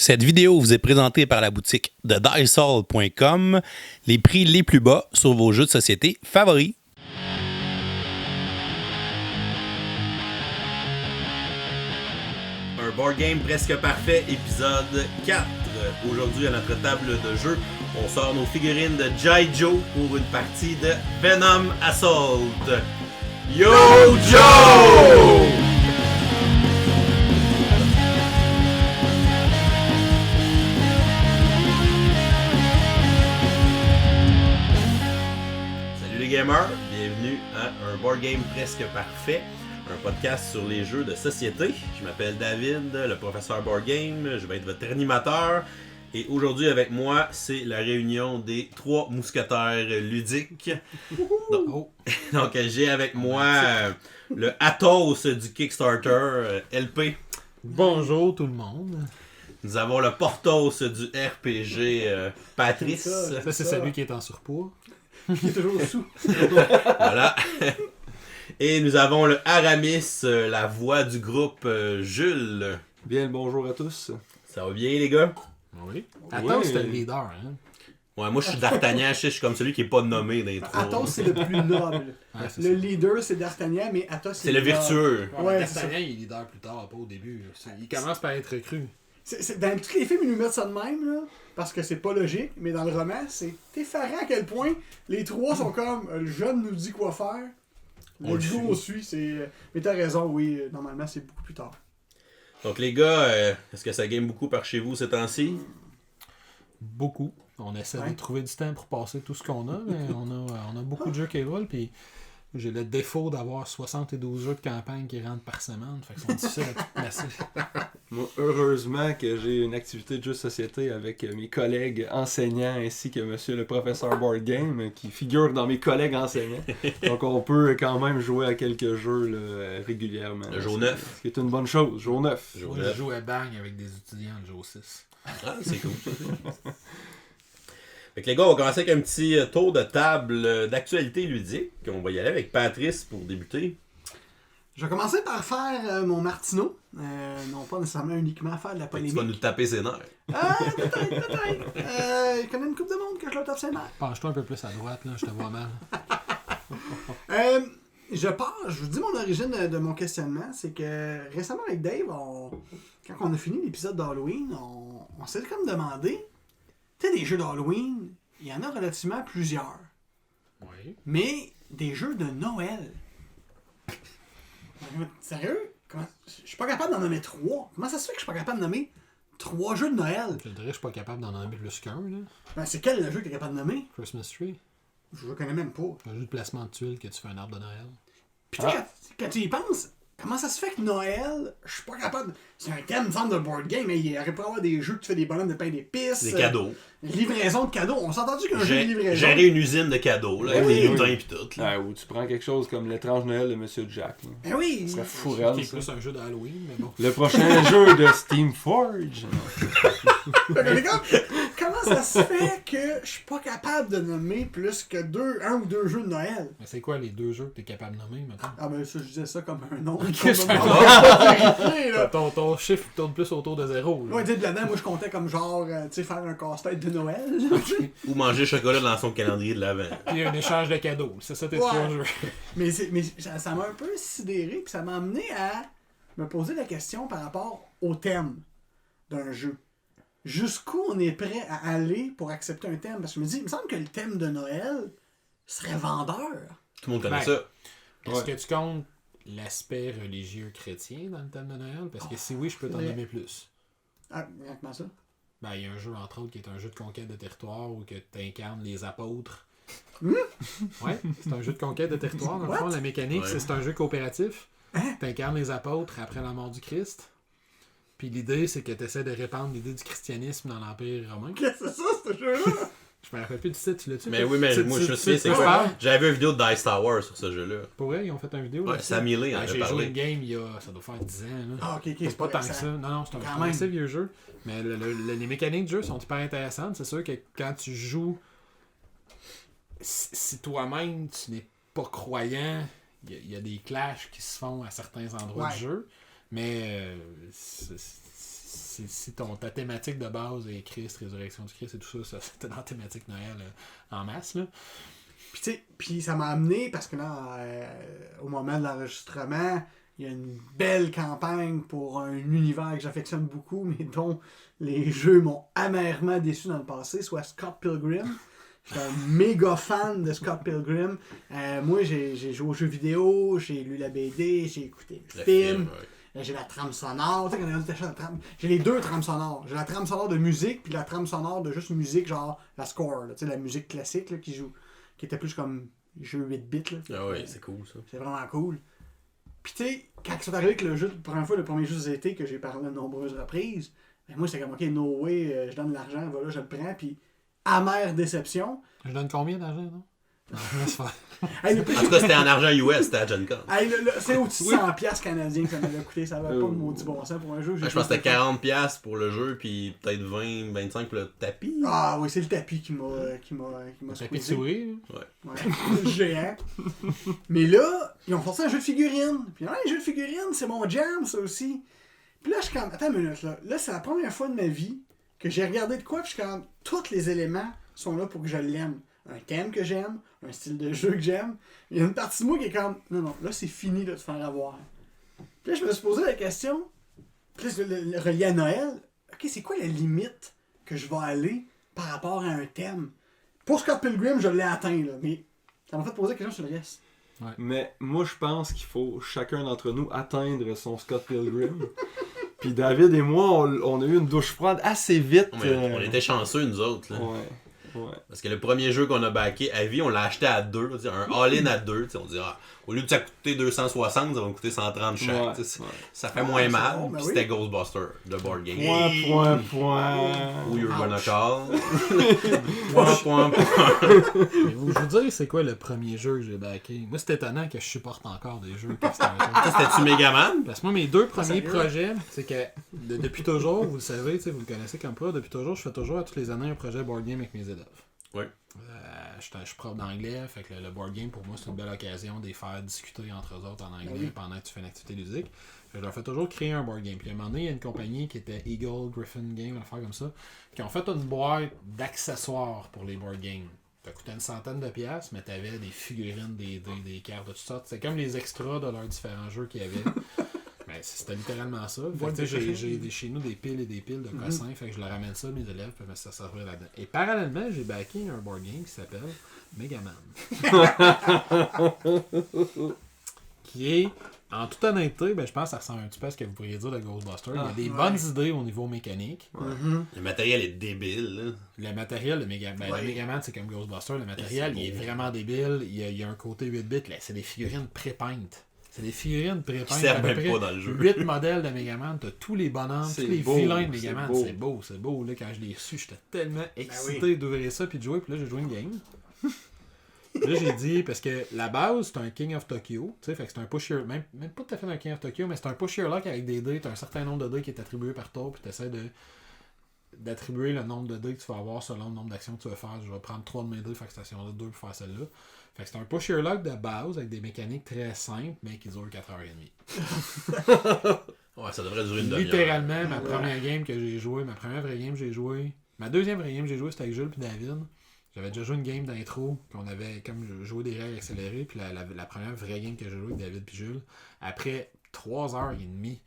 Cette vidéo vous est présentée par la boutique de Diceall.com, les prix les plus bas sur vos jeux de société favoris. Un board game presque parfait, épisode 4. Aujourd'hui, à notre table de jeu, on sort nos figurines de G.I. Joe pour une partie de Venom Assault. Yo Joe! Gamers, bienvenue à un board game presque parfait, un podcast sur les jeux de société. Je m'appelle David, le professeur board game, je vais être votre animateur et aujourd'hui avec moi c'est la réunion des 3 mousquetaires ludiques. Donc j'ai avec moi le Athos du Kickstarter, LP. Bonjour tout le monde. Nous avons le Porthos du RPG, Patrice. Ça c'est celui qui est en surpoids. Il est toujours sous. Voilà. Et nous avons le Aramis, la voix du groupe, Jules. Bien le bonjour à tous. Ça va bien les gars? Oui. Athos c'était le leader. Hein? Ouais, moi je suis D'Artagnan, je suis comme celui qui est pas nommé dans les 3. Athos c'est le plus noble. Ouais, le leader c'est D'Artagnan, mais Athos c'est le virtueux. Ouais, D'Artagnan il est leader plus tard, pas au début. Il commence par être recru. Dans tous les films, ils nous mettent ça de même, là, parce que c'est pas logique, mais dans le roman, c'est effarant à quel point les 3 sont comme le jeune nous dit quoi faire, le go on suit. Mais t'as raison, oui, normalement c'est beaucoup plus tard. Donc les gars, est-ce que ça game beaucoup par chez vous ces temps-ci? Beaucoup. On essaie de trouver du temps pour passer tout ce qu'on a, mais on a beaucoup de jeux qui roulent, puis j'ai le défaut d'avoir 72 jeux de campagne qui rentrent par semaine, fait qu'ils sont difficiles à tout placer. Moi, heureusement que j'ai une activité de jeu de société avec mes collègues enseignants ainsi que monsieur le professeur board game qui figure dans mes collègues enseignants. Donc on peut quand même jouer à quelques jeux là, régulièrement. Le jour 9. Ce qui est une bonne chose, jour 9. Moi je joue à Bang avec des étudiants le jour 6. Ah, c'est cool. Fait que les gars, on va commencer avec un petit tour de table d'actualité ludique. On va y aller avec Patrice pour débuter. Je vais commencer par faire mon Martineau. Non pas nécessairement uniquement faire de la polémique. Tu vas nous taper ses nerfs. Peut-être. Il connaît une couple de monde que je leur tape ses nerfs. Penche-toi un peu plus à droite, là, je te vois mal. Je vous dis mon origine de mon questionnement, c'est que récemment avec Dave, quand on a fini l'épisode d'Halloween, on s'est comme demandé, tu sais, des jeux d'Halloween, il y en a relativement plusieurs. Oui. Mais des jeux de Noël. Sérieux? Je suis pas capable d'en nommer 3. Comment ça se fait que je suis pas capable de nommer 3 jeux de Noël? Je dirais que je suis pas capable d'en nommer plus qu'un, là. Ben, c'est quel le jeu que t'es capable de nommer? Christmas Tree. Je le connais même pas. Un jeu de placement de tuiles que tu fais un arbre de Noël. Puis quand tu y penses, comment ça se fait que Noël, je suis pas capable... C'est un thème fan de board game, mais il aurait pu avoir des jeux que tu fais des bonhommes de pain d'épices. Des cadeaux. Livraison de cadeaux. On s'est entendu qu'un jeu de livraison... Gérer une usine de cadeaux, là, avec des lutins et tout. Là. Ou tu prends quelque chose comme l'étrange Noël de monsieur Jack. Là. Ben oui! Ça serait fourrel, Qui est ça. plus un jeu d'Halloween, mais bon. Le prochain jeu de Steam Forge. Comment ça se fait que je suis pas capable de nommer plus que un ou deux jeux de Noël? Mais c'est quoi les 2 jeux que t'es capable de nommer, maintenant? Ah ben ça, je disais ça comme un nom. Ton chiffre tourne plus autour de 0. Ouais, tu sais, là-dedans, moi je comptais comme genre, tu sais, faire un casse-tête de Noël. Ou manger chocolat dans son calendrier de l'Avent. Puis un échange de cadeaux. C'est ça tes 3 jeux. mais ça m'a un peu sidéré, puis ça m'a amené à me poser la question par rapport au thème d'un jeu. Jusqu'où on est prêt à aller pour accepter un thème? Parce que je me dis, il me semble que le thème de Noël serait vendeur. Tout le monde connaît Ben, ça. Est-ce que tu comptes l'aspect religieux chrétien dans le thème de Noël? Parce que si oui, je peux t'en nommer plus. Ah, comment ça? Ben, il y a un jeu, entre autres, qui est un jeu de conquête de territoire où que tu incarnes les apôtres. Ouais, c'est un jeu de conquête de territoire. Dans le fond, la mécanique, c'est un jeu coopératif. Tu incarnes les apôtres après la mort du Christ. Puis l'idée, c'est que tu essaies de répandre l'idée du christianisme dans l'Empire romain. Qu'est-ce que c'est ça, ce jeu-là? Je me rappelle plus du site, tu l'as-tu? Mais oui, mais moi je me souviens, c'est quoi? J'avais vu une vidéo de Dice Tower sur ce jeu-là. Pour vrai, ils ont fait une vidéo. Ouais, Sam Millet en a J'ai joué parlé. une game il y a, ça doit faire 10 ans. Là. Ah, ok, C'est pas tant que ça. Non, c'est un assez vieux jeu. Mais les mécaniques de jeu sont hyper intéressantes. C'est sûr que quand tu joues, si toi-même tu n'es pas croyant, il y a des clashs qui se font à certains endroits du jeu. Mais si ta thématique de base est Christ, résurrection du Christ et tout ça, c'était dans la thématique Noël en masse, là. Puis tu sais, puis ça m'a amené, parce que là, au moment de l'enregistrement, il y a une belle campagne pour un univers que j'affectionne beaucoup, mais dont les jeux m'ont amèrement déçu dans le passé, soit Scott Pilgrim. J'étais un méga fan de Scott Pilgrim. Moi, j'ai joué aux jeux vidéo, j'ai lu la BD, j'ai écouté le film. J'ai la trame sonore. Tu sais, quand on a la trame... J'ai les deux trames sonores. J'ai la trame sonore de musique, puis la trame sonore de juste musique, genre la score. Tu sais, la musique classique là, qui joue. Qui était plus comme jeu 8 bits. Là. Ah ouais, c'est cool ça. C'est vraiment cool. Puis tu sais, quand c'est arrivé que le jeu, la première fois, le premier jeu d'été que j'ai parlé de nombreuses reprises, ben moi c'était comme ok, no way, je donne de l'argent, voilà, je le prends, puis amère déception. Je donne combien d'argent, non? Non, laisse faire. Hey, En tout cas, c'était en argent US, c'était à Gen Con. Hey, c'est au-dessus de 100$ canadiens que ça m'avait coûté, ça va pas de maudit bon sens pour un jeu. Je pense que c'était 40$ pour le jeu, puis peut-être 20-25$ pour le tapis. Ah oui, c'est le tapis qui m'a Le tapis de squeezé. souris. Ouais, géant. Mais là, ils ont forcé un jeu de figurines. Puis là, les jeux de figurines, c'est mon jam, ça aussi. Puis là, je suis comme, attends une minute, là. Là, c'est la première fois de ma vie que j'ai regardé de quoi, puis je suis comme, tous les éléments sont là pour que je l'aime. Un thème que j'aime, un style de jeu que j'aime. Il y a une partie de moi qui est comme, non, là, c'est fini de te faire avoir. Puis là, je me suis posé la question, puis là, le relié à Noël, ok, c'est quoi la limite que je vais aller par rapport à un thème? Pour Scott Pilgrim, je l'ai atteint, là, mais ça m'a fait poser la question sur le reste. Ouais. Mais moi, je pense qu'il faut chacun d'entre nous atteindre son Scott Pilgrim. Puis David et moi, on a eu une douche froide assez vite. On était chanceux, nous autres. Là. Ouais. Parce que le premier jeu qu'on a backé à vie, on l'a acheté à 2. Un all-in à 2. On dit, au lieu de ça coûter 260, ça va me coûter 130 chaque. Ça fait moins mal. Bon, Puis c'était Ghostbusters, le board game. Point. Who you're gonna call. Mais je vous dire, c'est quoi le premier jeu que j'ai backé? Moi, c'est étonnant que je supporte encore des jeux. C'était-tu Megaman? Parce que moi, mes deux premiers projets, c'est que depuis toujours, vous le savez, vous le connaissez comme pas, depuis toujours, je fais toujours à toutes les années un projet board game avec mes élèves. Oui. Je suis prof d'anglais, fait que le board game pour moi c'est une belle occasion de les faire discuter entre eux autres en anglais pendant que tu fais une activité ludique. Je leur fais toujours créer un board game. Puis à un moment donné, il y a une compagnie qui était Eagle Griffin Game, une affaire comme ça, qui ont fait une boîte d'accessoires pour les board games. Ça coûtait une centaine de piastres, mais t'avais des figurines, des cartes de toutes sortes. C'est comme les extras de leurs différents jeux qu'il y avait. Ben, c'était littéralement ça. Fait que, j'ai chez nous des piles et des piles de cossins. Fait que je leur ramène ça à mes élèves puis ça servir là-dedans. Et parallèlement, j'ai backé un board game qui s'appelle Megaman. Qui est, en toute honnêteté, ben, je pense que ça ressemble un petit peu à ce que vous pourriez dire de Ghostbusters. Il y a des bonnes idées au niveau mécanique. Le matériel est débile. Là. Le matériel, le Megaman, c'est comme Ghostbusters. Le matériel, il est vraiment débile. Il y a un côté 8 bits. C'est des figurines pré-peintes. C'est des figurines pré-peintes. Qui servent même pas dans le jeu. 8 modèles de Megaman, t'as tous les bonhommes, tous les vilains de Megaman. C'est C'est beau. Là, quand je l'ai reçu, j'étais tellement excité d'ouvrir ça puis de jouer. Puis là, j'ai joué une game. Là, j'ai dit, parce que la base, c'est un King of Tokyo. Tu sais, fait que c'est un push your... Même pas tout à fait un King of Tokyo, mais c'est un push your luck avec des dés. T'as un certain nombre de dés qui est attribué par tour. Puis t'essaies d'attribuer le nombre de dés que tu vas avoir selon le nombre d'actions que tu vas faire. Je vais prendre 3 de mes dés, fait que c'est 2 pour faire celle-là. Fait que c'est un push your luck de base avec des mécaniques très simples, mais qui durent 4h30. Ouais, ça devrait durer une demi-heure. Littéralement, ma première game que j'ai jouée, ma première vraie game que j'ai jouée, ma deuxième vraie game que j'ai jouée, c'était avec Jules et David. J'avais déjà joué une game d'intro, qu'on avait comme joué des règles accélérées, puis la première vraie game que j'ai jouée avec David et Jules, après 3h30,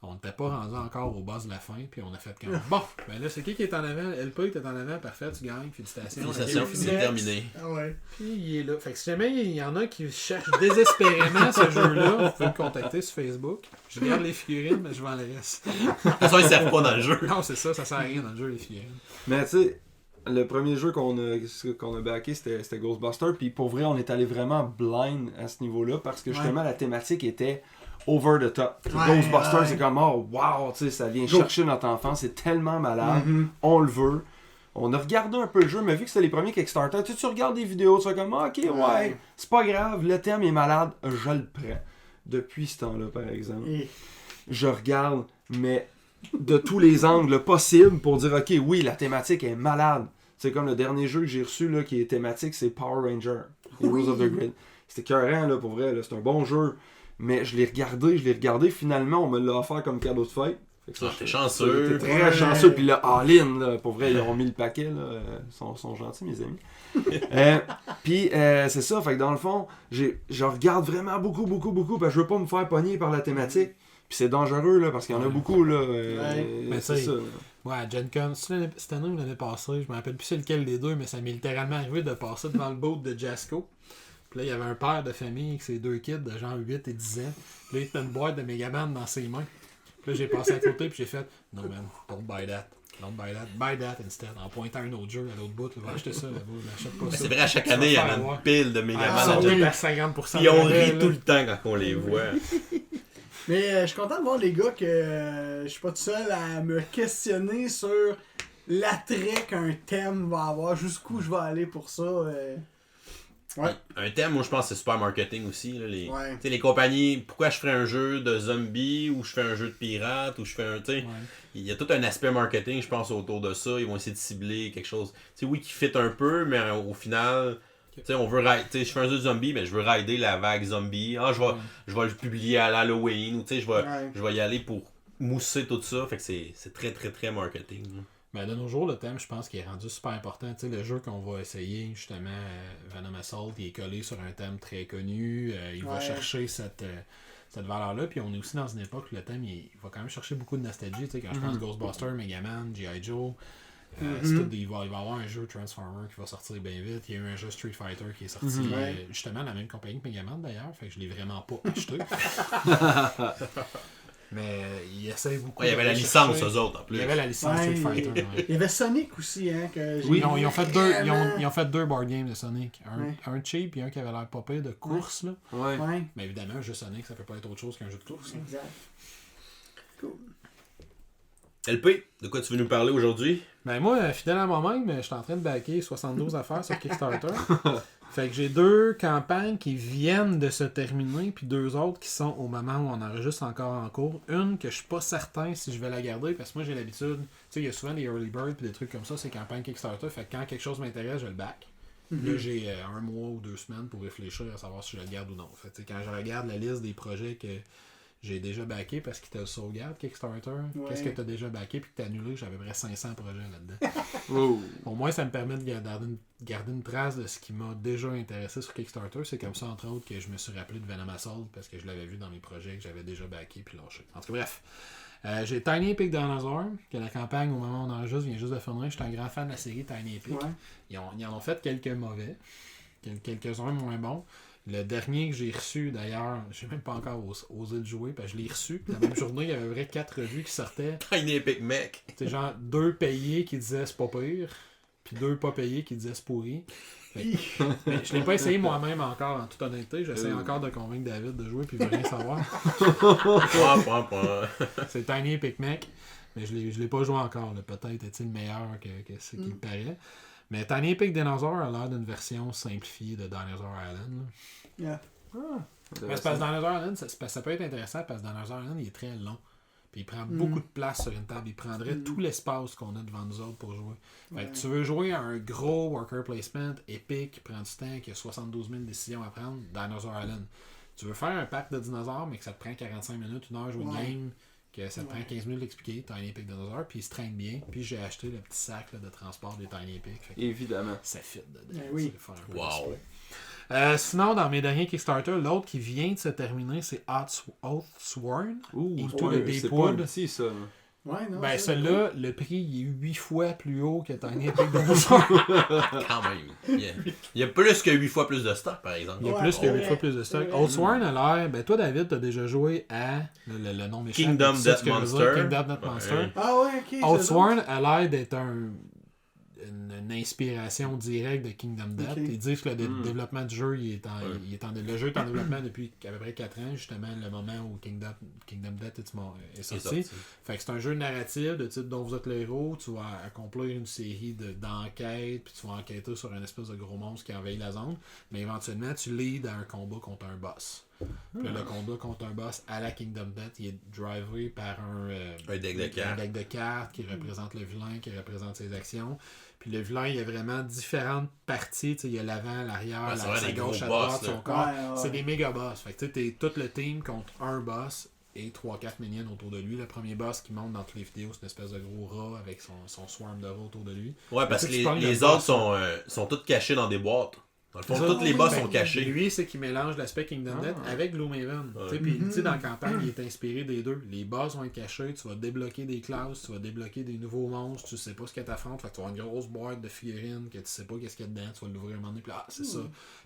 on n'était pas rendu encore au boss de la fin, puis on a fait comme bon, ben là, c'est qui est en avant? LP est en avant, parfait, tu gagnes, félicitations. C'est terminé. Ah ouais. Puis il est là. Fait que si jamais il y en a qui cherchent désespérément ce jeu-là, vous pouvez me contacter sur Facebook. Je regarde les figurines, mais je vends le reste. De toute façon, ils ne servent pas dans le jeu. Non, c'est ça sert à rien dans le jeu, les figurines. Mais tu sais, le premier jeu qu'on a backé, c'était Ghostbusters. Puis pour vrai, on est allé vraiment blind à ce niveau-là parce que justement, la thématique était over the top. Ghostbusters, c'est comme, oh wow, tu sais, ça vient chercher notre enfance, c'est tellement malade, on le veut. On a regardé un peu le jeu, mais vu que c'était les premiers Kickstarter, tu regardes des vidéos, tu fais comme, ok, ouais, c'est pas grave, le thème est malade, je le prends. Depuis ce temps-là, par exemple, je regarde, mais de tous les angles possibles pour dire, ok, oui, la thématique est malade. C'est comme le dernier jeu que j'ai reçu là, qui est thématique, c'est Power Ranger, Heroes of the Grid. C'était écœurant, là, pour vrai, là, c'est un bon jeu. Mais je l'ai regardé, finalement, on me l'a offert comme cadeau de fête. Fait que ça, t'es chanceux. T'es très chanceux. Puis là, all-in, là, pour vrai, ils ont mis le paquet. Là, sont gentils, mes amis. Puis c'est ça. Fait que dans le fond, je regarde vraiment beaucoup, parce que je veux pas me faire pogner par la thématique. Puis c'est dangereux, là, parce qu'il y en a beaucoup, là. Mais c'est ça. Ouais, à Gen Con, cette année ou l'année passée, je me rappelle plus c'est lequel des deux, mais ça m'est littéralement arrivé de passer devant le boat de Jasco. Puis là, il y avait un père de famille avec ses 2 kids de genre 8 et 10 ans. Puis là, il tenait une boîte de Megaman dans ses mains. Puis là, j'ai passé à côté, puis j'ai fait « No man, don't buy that. Don't buy that. Buy that instead. » En pointant un autre jeu à l'autre bout. Va acheter ça là-bas. N'achète pas ça. C'est vrai, à chaque année, il y avait une pile de Megaman. Ils sont à 50%. Puis on rit tout le temps quand on les voit. Mais je suis content de voir, les gars, que je suis pas tout seul à me questionner sur l'attrait qu'un thème va avoir, jusqu'où je vais aller pour ça. Ouais. Un thème, moi je pense que c'est super marketing aussi. Là, Ouais. les compagnies, pourquoi je ferais un jeu de zombies ou je fais un jeu de pirates ou je fais un. Ouais. Il y a tout un aspect marketing, je pense, autour de ça. Ils vont essayer de cibler quelque chose. Oui, qui fit un peu, mais au final. On veut je fais un jeu de zombie, mais je veux rider la vague zombie. Je vais le publier à l'Halloween. Ou je vais y aller pour mousser tout ça. Fait que c'est très très très marketing. Ben, de nos jours, le thème, je pense qu'il est rendu super important. T'sais, le jeu qu'on va essayer, justement, Venom Assault, il est collé sur un thème très connu. Il va chercher cette valeur-là. Puis on est aussi dans une époque où le thème, il va quand même chercher beaucoup de nostalgie. Quand je pense Ghostbusters, Megaman, G.I. Joe, il va y avoir un jeu Transformer qui va sortir bien vite. Il y a eu un jeu Street Fighter qui est sorti justement la même compagnie que Megaman d'ailleurs. Fait que je l'ai vraiment pas acheté. Mais il essaie beaucoup. Il y avait la licence, eux autres, en plus. Il y avait la licence Street Fighter. Il y avait Sonic aussi, hein. Oui, ils ont fait deux board games de Sonic. Un cheap et un qui avait l'air popé de course. Là. Ouais. Mais évidemment, un jeu Sonic, ça peut pas être autre chose qu'un jeu de course. Exact. Cool. LP, de quoi tu veux nous parler aujourd'hui? Ben moi, fidèle à moi-même, je suis en train de backer 72 affaires sur Kickstarter. Fait que j'ai 2 campagnes qui viennent de se terminer, puis 2 autres qui sont au moment où on enregistre encore en cours. Une que je suis pas certain si je vais la garder, parce que moi j'ai l'habitude, tu sais, il y a souvent des early birds puis des trucs comme ça, ces campagnes Kickstarter, fait que quand quelque chose m'intéresse, je le back. Là, j'ai 1 mois ou 2 semaines pour réfléchir à savoir si je le garde ou non. Fait que quand je regarde la liste des projets que j'ai déjà backé parce qu'il te le sauvegarde Kickstarter. Ouais. Qu'est-ce que tu as déjà backé puis que tu as annulé? J'avais à peu près 500 projets là-dedans. Au moins, ça me permet de garder une trace de ce qui m'a déjà intéressé sur Kickstarter. C'est comme ça, entre autres, que je me suis rappelé de Venom Assault parce que je l'avais vu dans mes projets que j'avais déjà backé puis lâché. En tout cas, bref. J'ai Tiny Epic Dinosaur, que la campagne, au moment où on enregistre, vient juste de finir. Je suis un grand fan de la série Tiny Epic. Ouais. Ils en ont fait quelques mauvais, quelques-uns moins bons. Le dernier que j'ai reçu, d'ailleurs, j'ai même pas encore osé le jouer, parce que je l'ai reçu. La même journée, il y avait vrai 4 revues qui sortaient. Tiny Epic mec. C'est genre 2 payés qui disaient c'est pas pire, puis 2 pas payés qui disaient c'est pourri. Mais je l'ai pas essayé moi-même encore, en toute honnêteté. J'essaie encore de convaincre David de jouer, puis il veut rien savoir. C'est Tiny Epic mec, mais je l'ai pas joué encore. Là. Peut-être est-il meilleur que ce qu'il paraît. Mais Tiny Epic Dinosaur a l'air d'une version simplifiée de Dinosaur Island. Yeah. Parce que Dinosaur Island, ça peut être intéressant parce que Dinosaur Island, il est très long. Puis il prend beaucoup de place sur une table. Il prendrait tout l'espace qu'on a devant nous autres pour jouer. Fait que tu veux jouer à un gros worker placement épique qui prend du temps, qui a 72 000 décisions à prendre, Dinosaur Island. Tu veux faire un pack de dinosaures, mais que ça te prend 45 minutes, 1 heure jouer une game, que ça te prend 15 minutes l'expliquer, Tiny Epic Dinosaur, puis il se traîne bien. Puis j'ai acheté le petit sac là, de transport des Tiny Epic. Évidemment. Ça fit dedans. Oui. Sinon, dans mes derniers Kickstarter, l'autre qui vient de se terminer, c'est Oathsworn. Into the Deepwood. C'est ça. Ouais, non, ben, celui-là, le prix il est 8 fois plus haut que Tiny Epic Dinosaur. Quand même. Il y a plus que 8 fois plus de stock, par exemple. Il y a plus que 8 fois plus de stock. Oathsworn a l'air... Ben, toi, David, t'as déjà joué à... Le nom m'échappe. Kingdom Death Monster. Kingdom Death Monster. Ah ouais, ok. Oathsworn a l'air d'être une inspiration directe de Kingdom Death. Okay. Ils disent que le développement du jeu, le jeu est en développement depuis à peu près 4 ans, justement, le moment où Kingdom Death est sorti. Fait que c'est un jeu narratif de type dont vous êtes le héros, tu vas accomplir une série d'enquêtes, puis tu vas enquêter sur une espèce de gros monstre qui envahit la zone, mais éventuellement, tu leads à un combat contre un boss. Puis le combat contre un boss à la Kingdom Death, il est drivé par un deck de cartes qui représente le vilain, qui représente ses actions. Puis le vilain, il y a vraiment différentes parties. Il y a l'avant, l'arrière, la gauche, à droite, son corps. C'est des méga boss. Fait que tu es tout le team contre un boss. et 3-4 minions autour de lui. Le premier boss qui monte dans toutes les vidéos, c'est une espèce de gros rat avec son swarm de rats autour de lui. Ouais, parce que tu pognes le les boss, autres sont tous cachés dans des boîtes. Dans le fond, tous les boss sont cachés. Lui, c'est qu'il mélange l'aspect Kingdom Death avec Gloomhaven. Puis dans la campagne, il est inspiré des deux. Les boss vont être cachés, tu vas débloquer des classes, tu vas débloquer des nouveaux monstres, tu sais pas ce que t'affrontes, fait que tu vas avoir une grosse boîte de figurines que tu sais pas qu'est-ce qu'il y a dedans, tu vas l'ouvrir un moment donné, puis c'est ça.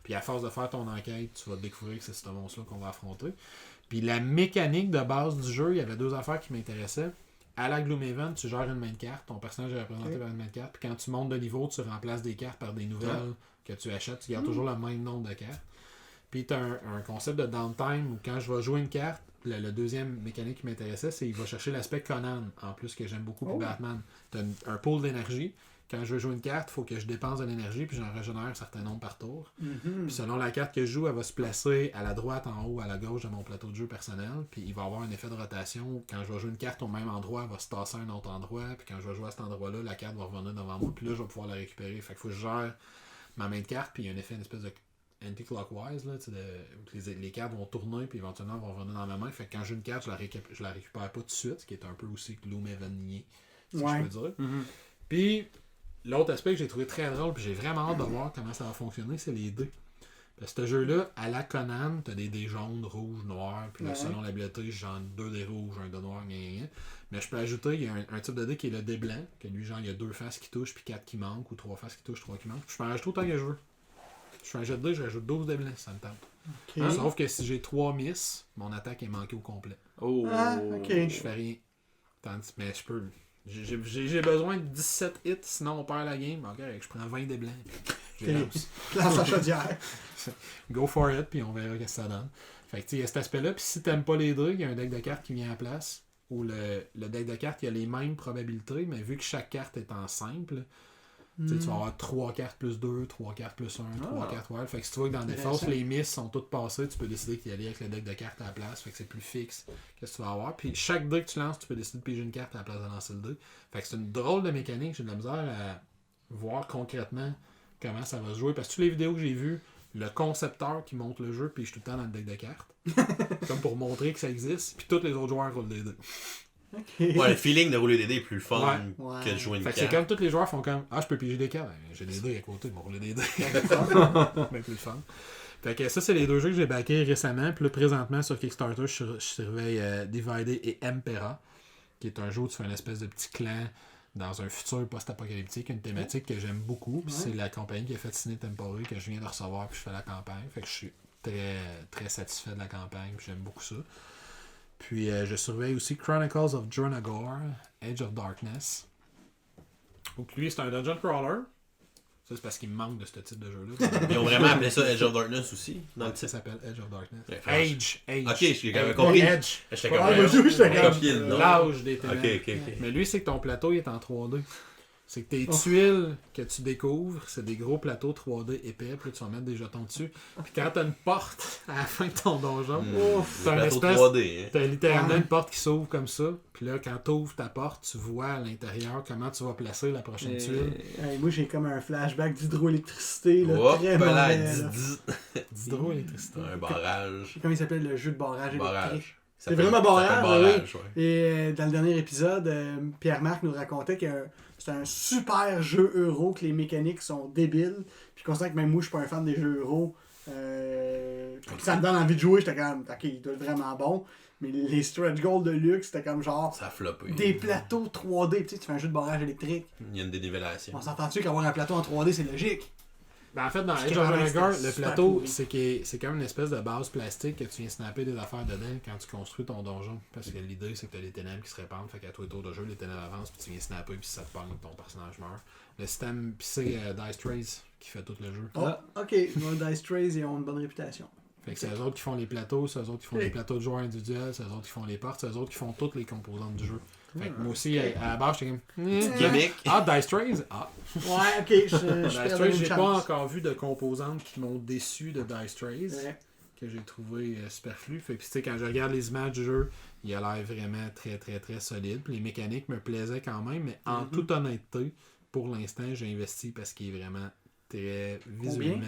Puis à force de faire ton enquête, tu vas découvrir que c'est ce monstre-là qu'on va affronter. Puis la mécanique de base du jeu, il y avait 2 affaires qui m'intéressaient. À la Gloomhaven, tu gères une main de carte, ton personnage est représenté par une main de carte, puis quand tu montes de niveau, tu remplaces des cartes par des nouvelles que tu achètes, tu gardes toujours le même nombre de cartes. Puis tu as un concept de downtime où quand je vais jouer une carte, le deuxième mécanique qui m'intéressait, c'est qu'il va chercher l'aspect Conan, en plus que j'aime beaucoup, puis Batman. Tu as un pool d'énergie. Quand je veux jouer une carte, il faut que je dépense de l'énergie, puis j'en régénère un certain nombre par tour. Puis selon la carte que je joue, elle va se placer à la droite, en haut, à la gauche de mon plateau de jeu personnel. Puis il va avoir un effet de rotation. Quand je vais jouer une carte au même endroit, elle va se tasser à un autre endroit. Puis quand je vais jouer à cet endroit-là, la carte va revenir devant moi. Puis là, je vais pouvoir la récupérer. Fait qu'il faut que je gère ma main de carte, puis il y a un effet, une espèce de anti-clockwise, là, les cartes vont tourner, puis éventuellement vont revenir dans ma main. Fait que quand j'ai une carte, je la récupère pas tout de suite, ce qui est un peu aussi Gloomhavenien, si je peux dire. Puis l'autre aspect que j'ai trouvé très drôle, puis j'ai vraiment hâte de voir comment ça va fonctionner, c'est les dés. Parce que ce jeu-là, à la Conan, t'as des dés jaunes, rouges, noirs, puis là, selon l'habileté, j'en ai 2 dés rouges, un dé noir, mais je peux ajouter, il y a un type de dé qui est le dé blanc, que lui, genre, il y a 2 faces qui touchent, puis 4 qui manquent, ou 3 faces qui touchent, 3 qui manquent. Puis je peux en rajouter autant que je veux. Je fais un jet de dés, je rajoute 12 dés blancs, ça me tente. Sauf que si j'ai 3 miss, mon attaque est manquée au complet. Je fais rien. Mais je peux. J'ai besoin de 17 hits, sinon on perd la game. Ok, je prends 20 dés blancs. Lance la chaudière. Go for it, puis on verra ce que ça donne. Fait que il y a cet aspect-là, puis si t'aimes pas les dés, il y a un deck de cartes qui vient à la place. Où le deck de cartes, il y a les mêmes probabilités, mais vu que chaque carte est en simple, tu vas avoir 3 cartes plus 2, 3 cartes plus 1, 3 cartes wild. Fait que si tu vois que dans des forces, les miss sont toutes passées, tu peux décider qu'il y aller avec le deck de cartes à la place. Fait que c'est plus fixe que ce que tu vas avoir. Puis chaque dé que tu lances, tu peux décider de piger une carte à la place de lancer le dé. Fait que c'est une drôle de mécanique. J'ai de la misère à voir concrètement comment ça va se jouer. Parce que toutes les vidéos que j'ai vues, le concepteur qui monte le jeu pige tout le temps dans le deck de cartes. Comme pour montrer que ça existe. Puis tous les autres joueurs roulent des dés. Ouais, le feeling de rouler des dés est plus fun que de jouer une carte. carte. C'est comme tous les joueurs font comme je peux piger des cartes. J'ai des dés à côté, ils vont rouler des dés. Bien plus fun. Fait que ça, c'est les 2 jeux que j'ai backés récemment. Puis là, présentement, sur Kickstarter, je surveille Divided et Empera, qui est un jeu où tu fais une espèce de petit clan dans un futur post-apocalyptique, une thématique que j'aime beaucoup. Puis c'est la compagnie qui a fait Ciné Temporary que je viens de recevoir, puis je fais la campagne. Fait que je suis très, très satisfait de la campagne, puis j'aime beaucoup ça. Puis je surveille aussi Chronicles of Dronagor, Edge of Darkness. Donc lui, c'est un dungeon crawler. Ça, c'est parce qu'il me manque de ce type de jeu-là. Ils ont vraiment appelé ça Edge of Darkness aussi. Ça s'appelle Edge of Darkness. Age. Ok, j'ai compris. Edge. J'étais comme l'âge des ténèbres. Okay. Mais lui, c'est que ton plateau il est en 3D. C'est que tes tuiles que tu découvres, c'est des gros plateaux 3D épais, puis là, tu vas mettre des jetons dessus. Puis quand t'as une porte à la fin de ton donjon, t'as littéralement une porte qui s'ouvre comme ça. Puis là, quand t'ouvres ta porte, tu vois à l'intérieur comment tu vas placer la prochaine tuile. Moi, j'ai comme un flashback d'hydroélectricité. Très d'hydroélectricité. Un barrage. Comment il s'appelle le jeu de barrage électrique? C'est vraiment barrage, oui. Et dans le dernier épisode, Pierre-Marc nous racontait que c'est un super jeu euro, que les mécaniques sont débiles. Puis constant que même moi, je suis pas un fan des jeux euro. Ça me donne envie de jouer, j'étais comme, ok, il doit être vraiment bon. Mais les stretch goals de luxe, c'était comme genre ça a floppé. Des plateaux 3D. Tu fais un jeu de barrage électrique. Il y a une dénivellation. On s'entend-tu qu'avoir un plateau en 3D, c'est logique? Ben en fait, dans Edge of Dronagor, le plateau, c'est comme une espèce de base plastique que tu viens snapper des affaires dedans quand tu construis ton donjon. Parce que l'idée, c'est que tu as les ténèbres qui se répandent. Fait qu'à toi et tour de jeu, les ténèbres avancent, puis tu viens snapper, puis ça te pogne, ton personnage meurt. Le système, puis c'est Dice Trace qui fait tout le jeu. Ok. Dice Trace, ils ont une bonne réputation. Fait que c'est eux autres qui font les plateaux, c'est eux autres qui font les plateaux de joueurs individuels, c'est eux autres qui font les portes, c'est eux autres qui font toutes les composantes du jeu. Fait que moi aussi, à la base, j'étais comme. Gimmick. Dice Trace. Ouais, ok. Dice Trace, j'ai pas encore vu de composantes qui m'ont déçu de Dice Trace, que j'ai trouvé superflu. Fait que, tu sais, quand je regarde les images du jeu, il a l'air vraiment très, très, très solide. Puis les mécaniques me plaisaient quand même, mais en toute honnêteté, pour l'instant, j'ai investi parce qu'il est vraiment très visuellement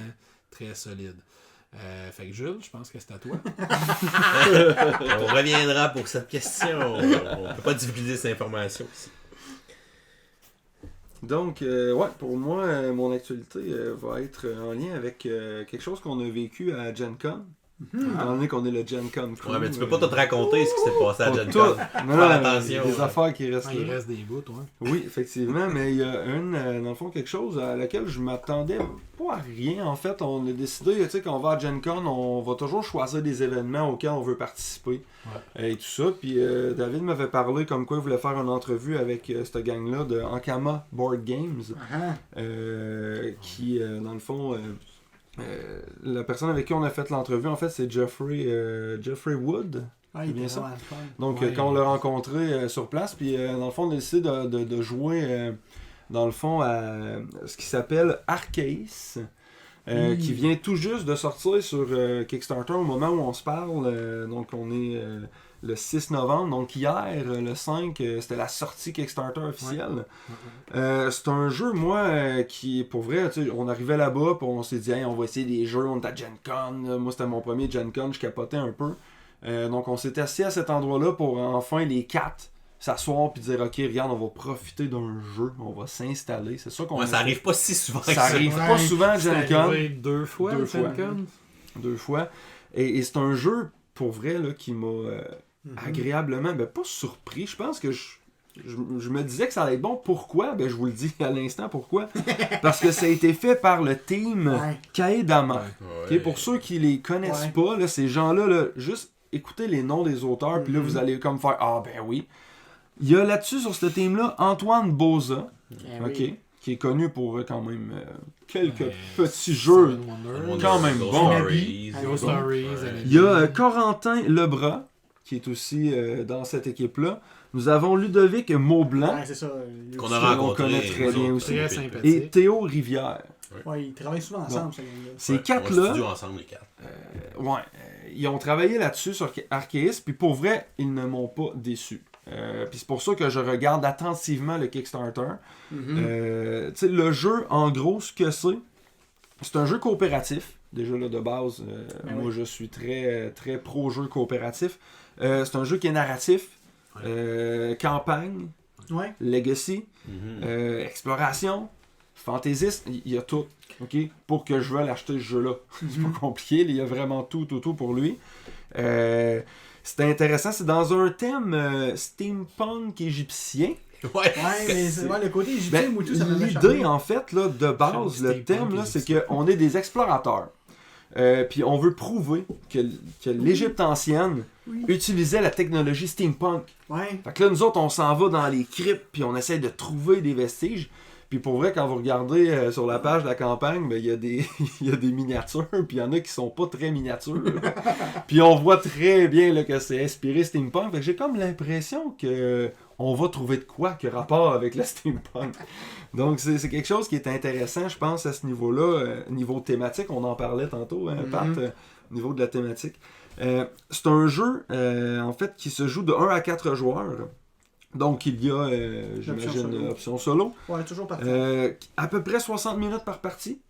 très solide. Fait que Jules, je pense que c'est à toi. On reviendra pour cette question. On peut pas divulguer cette information ici. Donc, pour moi, mon actualité va être en lien avec quelque chose qu'on a vécu à Gen Con. Étant donné qu'on est le Gen Con crew. Ouais, mais tu peux pas tout raconter ce qui s'est passé à Gen tout. Con. Non, attention. il y a des affaires qui restent Il là. reste des bouts, ouais. Oui, effectivement, mais il y a dans le fond, quelque chose à laquelle je m'attendais pas à rien. En fait, on a décidé, tu sais, quand on va à Gen Con, on va toujours choisir des événements auxquels on veut participer. Ouais. Et tout ça. Puis David m'avait parlé comme quoi il voulait faire une entrevue avec cette gang-là de Ankama Board Games. Qui, dans le fond, la personne avec qui on a fait l'entrevue, en fait, c'est Jeffrey Wood. Ah, il bien était ça. vraiment le fun. Donc, Ouais, quand on l'a rencontré sur place, puis dans le fond, on a décidé de jouer, dans le fond, à ce qui s'appelle Arceus, qui vient tout juste de sortir sur Kickstarter au moment où on se parle. Donc, on est le 6 novembre. Donc, hier, le 5, c'était la sortie Kickstarter officielle. C'est un jeu, moi, qui, pour vrai, tu sais, on arrivait là-bas, puis on s'est dit, hey, on va essayer des jeux, on est à Gen Con. Moi, c'était mon premier Gen Con, je capotais un peu. Donc on s'est assis à cet endroit-là pour enfin les 4 s'asseoir puis dire ok, regarde, on va profiter d'un jeu, on va s'installer. C'est ça qu'on Ouais, ça arrive pas si souvent que ça ça. arrive pas souvent à Gen C'est Con. arrivé deux fois à Gen Con. 2 fois. Et c'est un jeu, pour vrai, là, qui m'a agréablement, pas surpris. Je pense que je me disais que ça allait être bon. Pourquoi? Je vous le dis à l'instant, pourquoi? Parce que ça a été fait par le team Kaedama. Ouais. Pour ceux qui les connaissent pas, là, ces gens-là, là, juste écoutez les noms des auteurs, puis là, vous allez comme faire « Ah, ben oui ». Il y a là-dessus, sur ce team-là, Antoine Boza, qui est connu pour quand même quelques petits jeux quand même bons. Ghost Stories. Il y a Corentin Lebras, qui est aussi dans cette équipe-là. Nous avons Ludovic Maublanc, Ouais, c'est ça. Qu'on a rencontré. connaît très bien aussi. Très sympathique. Et Théo Rivière. Ouais, ils travaillent souvent ensemble, ces gars-là. Ces On quatre-là, studio ensemble, les 4. ils ont travaillé là-dessus sur Arceus, puis pour vrai, ils ne m'ont pas déçu. Puis c'est pour ça que je regarde attentivement le Kickstarter. Tu sais, le jeu, en gros, ce que c'est un jeu coopératif. Déjà là de base, moi je suis très, très pro-jeu coopératif. C'est un jeu qui est narratif, campagne, legacy, exploration, fantaisiste, il y a tout. Ok, pour que je veuille acheter ce jeu-là. C'est pas compliqué, il y a vraiment tout pour lui. C'est intéressant, c'est dans un thème steampunk égyptien. Ouais, mais c'est le côté égyptien ou tout, ça m'a l'idée, en fait, là, de base, le thème, là, c'est qu'on est des explorateurs. Puis on veut prouver que l'Égypte ancienne utilisait la technologie steampunk. Fait que là, nous autres, on s'en va dans les cryptes, puis on essaie de trouver des vestiges. Puis pour vrai, quand vous regardez sur la page de la campagne, il y a des miniatures, puis il y en a qui sont pas très miniatures. Puis on voit très bien là, que c'est inspiré steampunk. Fait que j'ai comme l'impression que on va trouver de quoi que rapport avec le steampunk. Donc c'est quelque chose qui est intéressant, je pense, à ce niveau-là. Niveau thématique, on en parlait tantôt, Pat, au niveau de la thématique. C'est un jeu, en fait, qui se joue de 1 à 4 joueurs. Donc, il y a, j'imagine, option solo. Ouais, toujours parti. À peu près 60 minutes par partie.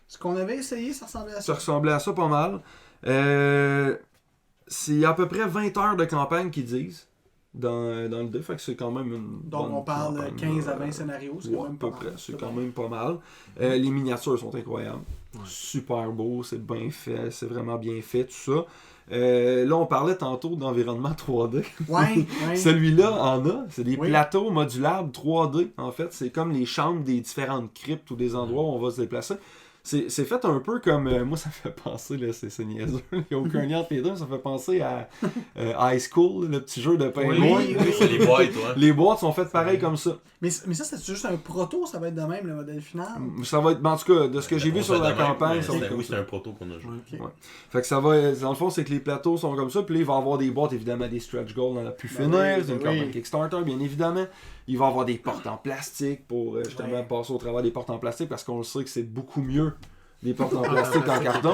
Ce qu'on avait essayé, ça ressemblait à ça. Ça ressemblait à ça pas mal. C'est à peu près 20 heures de campagne qu'ils disent dans le 2. Fait que c'est quand même une Donc, bonne on parle de campagne, 15 à 20 scénarios. C'est quand même pas mal. C'est quand même pas mal. Les miniatures sont incroyables. Super beau, c'est bien fait, c'est vraiment bien fait, tout ça. Là, on parlait tantôt d'environnement 3D. Ouais. Celui-là en a. C'est des plateaux modulables 3D. En fait, c'est comme les chambres des différentes cryptes ou des endroits où on va se déplacer. C'est fait un peu comme... moi, ça me fait penser, là, c'est niaiseux. Il n'y a aucun lien entre les deux. Ça me fait penser à High School, le petit jeu de pingouin. Oui, c'est les boîtes, ouais. Les boîtes sont faites pareil comme ça. Mais ça, c'est juste un proto, ça va être de même, le modèle final? Ça va être... En tout cas, de ce que j'ai vu sur la campagne, ça va être comme oui, ça. c'est un proto qu'on a joué. Okay. Fait que ça va... Dans le fond, c'est que les plateaux sont comme ça. Puis là, il va y avoir des boîtes, évidemment, des stretch goals dans la plus finir. C'est une campagne Kickstarter, bien évidemment. Il va y avoir des portes en plastique pour justement passer au travers des portes en plastique parce qu'on le sait que c'est beaucoup mieux des portes en plastique qu'en carton.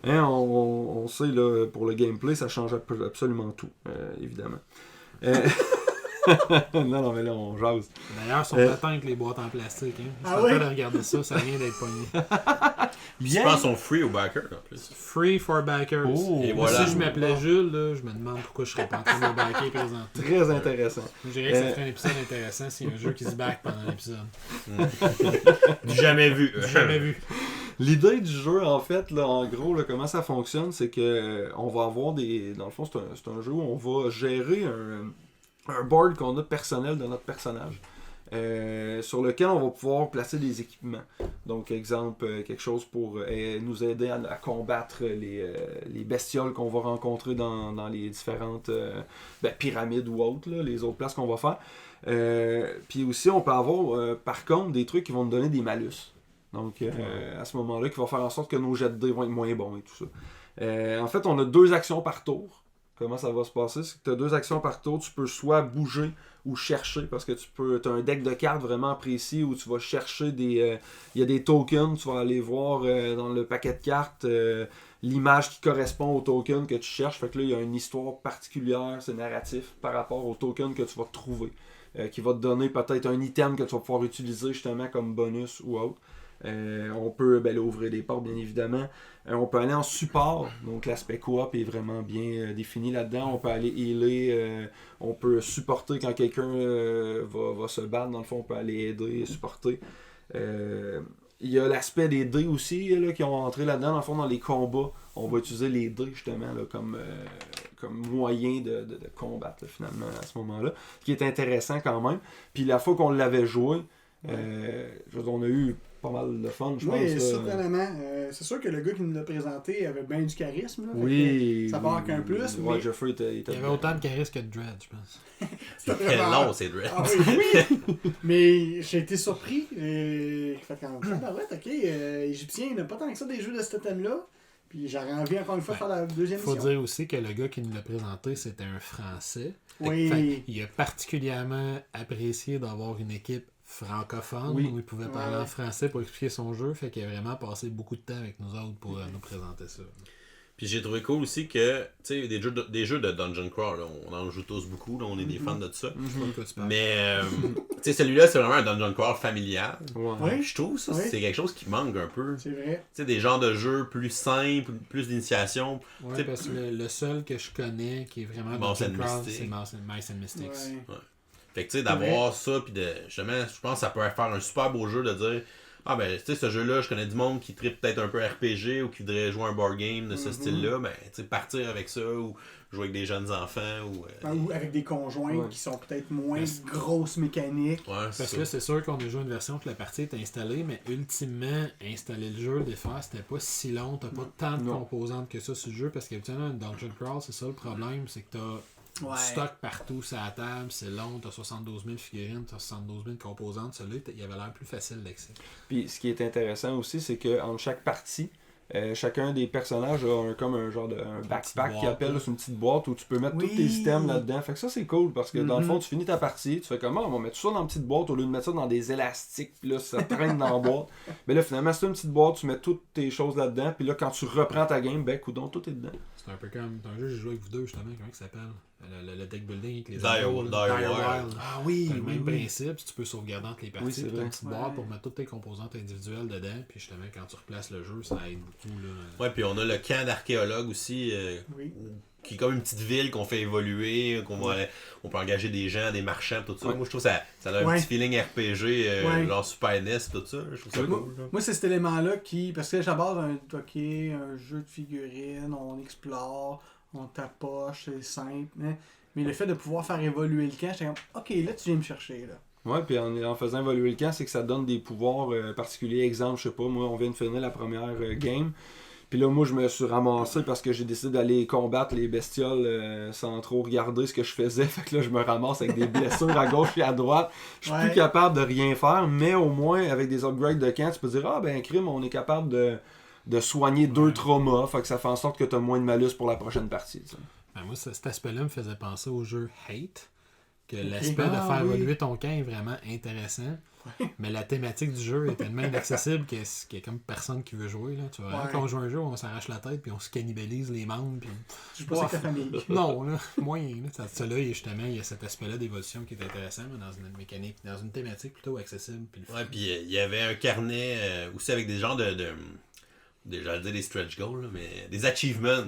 Hein, on sait, là, pour le gameplay, ça change absolument tout, évidemment. Non, mais là, on jase. D'ailleurs, sont atteints avec les boîtes en plastique. Hein. Ah Je oui? suis en train de regarder ça vient d'être pogné. Je pense qu'ils sont free au backer en plus. Free for backers. Oh, Et Moi, voilà. si je m'appelais Jules, là, je me demande pourquoi je serais pas en train de me backer présentement. Très intéressant. Je dirais que ça ferait un épisode intéressant s'il y a un jeu qui se back pendant l'épisode. Du jamais vu. Jamais vu. L'idée du jeu, en fait, là, en gros, là, comment ça fonctionne, c'est que on va avoir des... Dans le fond, c'est un jeu où on va gérer un board qu'on a personnel de notre personnage. Sur lequel on va pouvoir placer des équipements. Donc, exemple, quelque chose pour nous aider à combattre les bestioles qu'on va rencontrer dans les différentes pyramides ou autres, là, les autres places qu'on va faire. Puis aussi, on peut avoir, par contre, des trucs qui vont nous donner des malus. Donc, à ce moment-là, qui va faire en sorte que nos jets de dés vont être moins bons et tout ça. En fait, on a 2 actions par tour. Comment ça va se passer? C'est que tu as 2 actions par tour. Tu peux soit bouger ou chercher, parce que tu as un deck de cartes vraiment précis où tu vas chercher il y a des tokens. Tu vas aller voir dans le paquet de cartes l'image qui correspond au token que tu cherches. Fait que là, il y a une histoire particulière, c'est narratif, par rapport au token que tu vas trouver. Qui va te donner peut-être un item que tu vas pouvoir utiliser justement comme bonus ou autre. On peut ouvrir des portes, bien évidemment. On peut aller en support, donc l'aspect coop est vraiment bien défini là-dedans. On peut aller healer, on peut supporter quand quelqu'un va se battre. Dans le fond, on peut aller aider et supporter. Il y a l'aspect des dés aussi là, qui ont entré là-dedans. Dans le fond, dans les combats, on va utiliser les dés justement là, comme moyen de combattre là, finalement à ce moment-là. Ce qui est intéressant quand même. Puis la fois qu'on l'avais joué, on a eu pas mal de fun, je pense. Oui, surprenamment. C'est sûr que le gars qui nous l'a présenté avait bien du charisme. Là, oui. Ça part qu'un plus. Ouais, Mais... Jeffrey était Il y avait autant de charisme que de Dread, je pense. C'est très long, c'est Dread. Ah oui. Mais j'ai été surpris. J'ai fait quand ok, Égyptien, il n'a pas tant que ça des jeux de ce thème-là. Puis j'aurais envie encore une fois de faire la deuxième Il faut émission. dire aussi que le gars qui nous l'a présenté, c'était un Français. Oui. Il a particulièrement apprécié d'avoir une équipe francophone Oui. où il pouvait parler en français pour expliquer son jeu. Fait qu'il a vraiment passé beaucoup de temps avec nous autres pour nous présenter ça. Puis j'ai trouvé cool aussi que, tu sais, des jeux de Dungeon Crawl, là, on en joue tous beaucoup, là, on est des fans de ça. Je sais pas de quoi tu parles. Mais, tu sais, celui-là, c'est vraiment un Dungeon Crawl familial. Oui. Je trouve ça, Ouais. c'est quelque chose qui manque un peu. C'est vrai. Tu sais, des genres de jeux plus simples, plus d'initiation. Ouais, T'sais, parce que le seul que je connais qui est vraiment Mice Dungeon and Crawl, Mystics. c'est Mice and Mystics. Ouais. Fait que tu sais, d'avoir ça, puis de justement, je pense que ça pourrait faire un super beau jeu de dire ah ben, tu sais, ce jeu-là, je connais du monde qui tripe peut-être un peu RPG ou qui voudrait jouer un board game de ce style-là, ben, tu sais, partir avec ça ou jouer avec des jeunes enfants ou. Ou avec des conjoints qui sont peut-être moins grosses mécaniques. Ouais, Parce que là, c'est sûr qu'on a joué une version que la partie est installée, mais ultimement, installer le jeu, le défaire, c'était pas si long. T'as pas tant de composantes que ça sur le jeu, parce qu'habituellement, une Dungeon Crawl, c'est ça le problème, c'est que t'as du stock partout sur la table, c'est long, t'as 72 000 figurines, t'as 72 000 composantes. Celui-là, il avait l'air plus facile d'accès. Puis ce qui est intéressant aussi, c'est qu'entre chaque partie, chacun des personnages a comme un genre de backpack qui appelle, c'est une petite boîte où tu peux mettre tous tes items là-dedans. Fait que ça c'est cool parce que dans le fond tu finis ta partie, tu fais comment on va mettre tout ça dans une petite boîte au lieu de mettre ça dans des élastiques, puis là ça traîne dans la boîte. Mais là finalement c'est une petite boîte, tu mets toutes tes choses là-dedans, puis là quand tu reprends ta game, ben coudonc, tout est dedans. C'est un peu comme un jeu que j'ai joué avec vous deux justement, comment il s'appelle le deck building avec les Dire Wild. Ah oui, c'est le même principe, si tu peux sauvegarder entre les parties, c'est puis t'as vrai. une petite boîte pour mettre toutes tes composantes individuelles dedans, puis justement quand tu replaces le jeu, ça aide beaucoup. Là. Ouais, puis on a le camp d'archéologues aussi, qui est comme une petite ville qu'on fait évoluer, on peut engager des gens, des marchands, tout ça. Moi je trouve que ça a un petit feeling RPG, genre Super NES, tout ça. Je trouve ça cool. Moi, c'est cet élément-là qui. Parce que j'aborde un jeu de figurines, on explore, on tapoche, c'est simple. Hein? Mais le fait de pouvoir faire évoluer le camp, j'étais comme, ok, là tu viens me chercher. Là. Ouais, puis en faisant évoluer le camp, c'est que ça donne des pouvoirs particuliers. Exemple, je sais pas, moi on vient de finir la première game. Puis là, moi, je me suis ramassé parce que j'ai décidé d'aller combattre les bestioles sans trop regarder ce que je faisais. Fait que là, je me ramasse avec des blessures à gauche et à droite. Je suis plus capable de rien faire, mais au moins, avec des upgrades de camp, tu peux dire, ah ben, crime, on est capable de soigner 2 traumas. Fait que ça fait en sorte que tu as moins de malus pour la prochaine partie. Ben moi, cet aspect-là me faisait penser au jeu Hate. Que l'aspect de faire évoluer ton camp est vraiment intéressant. Mais la thématique du jeu est tellement inaccessible qu'il y a comme personne qui veut jouer. Là. Tu vois, quand on joue un jeu, on s'arrache la tête puis on se cannibalise les membres. Puis... Tu joues pas avec ta famille. Non, là, moyen. Là. Ça, là, justement, il y a cet aspect-là d'évolution qui est intéressant dans une mécanique, dans une thématique plutôt accessible. Puis puis il y avait un carnet aussi avec des genres j'allais dire des stretch goals, là, mais des achievements.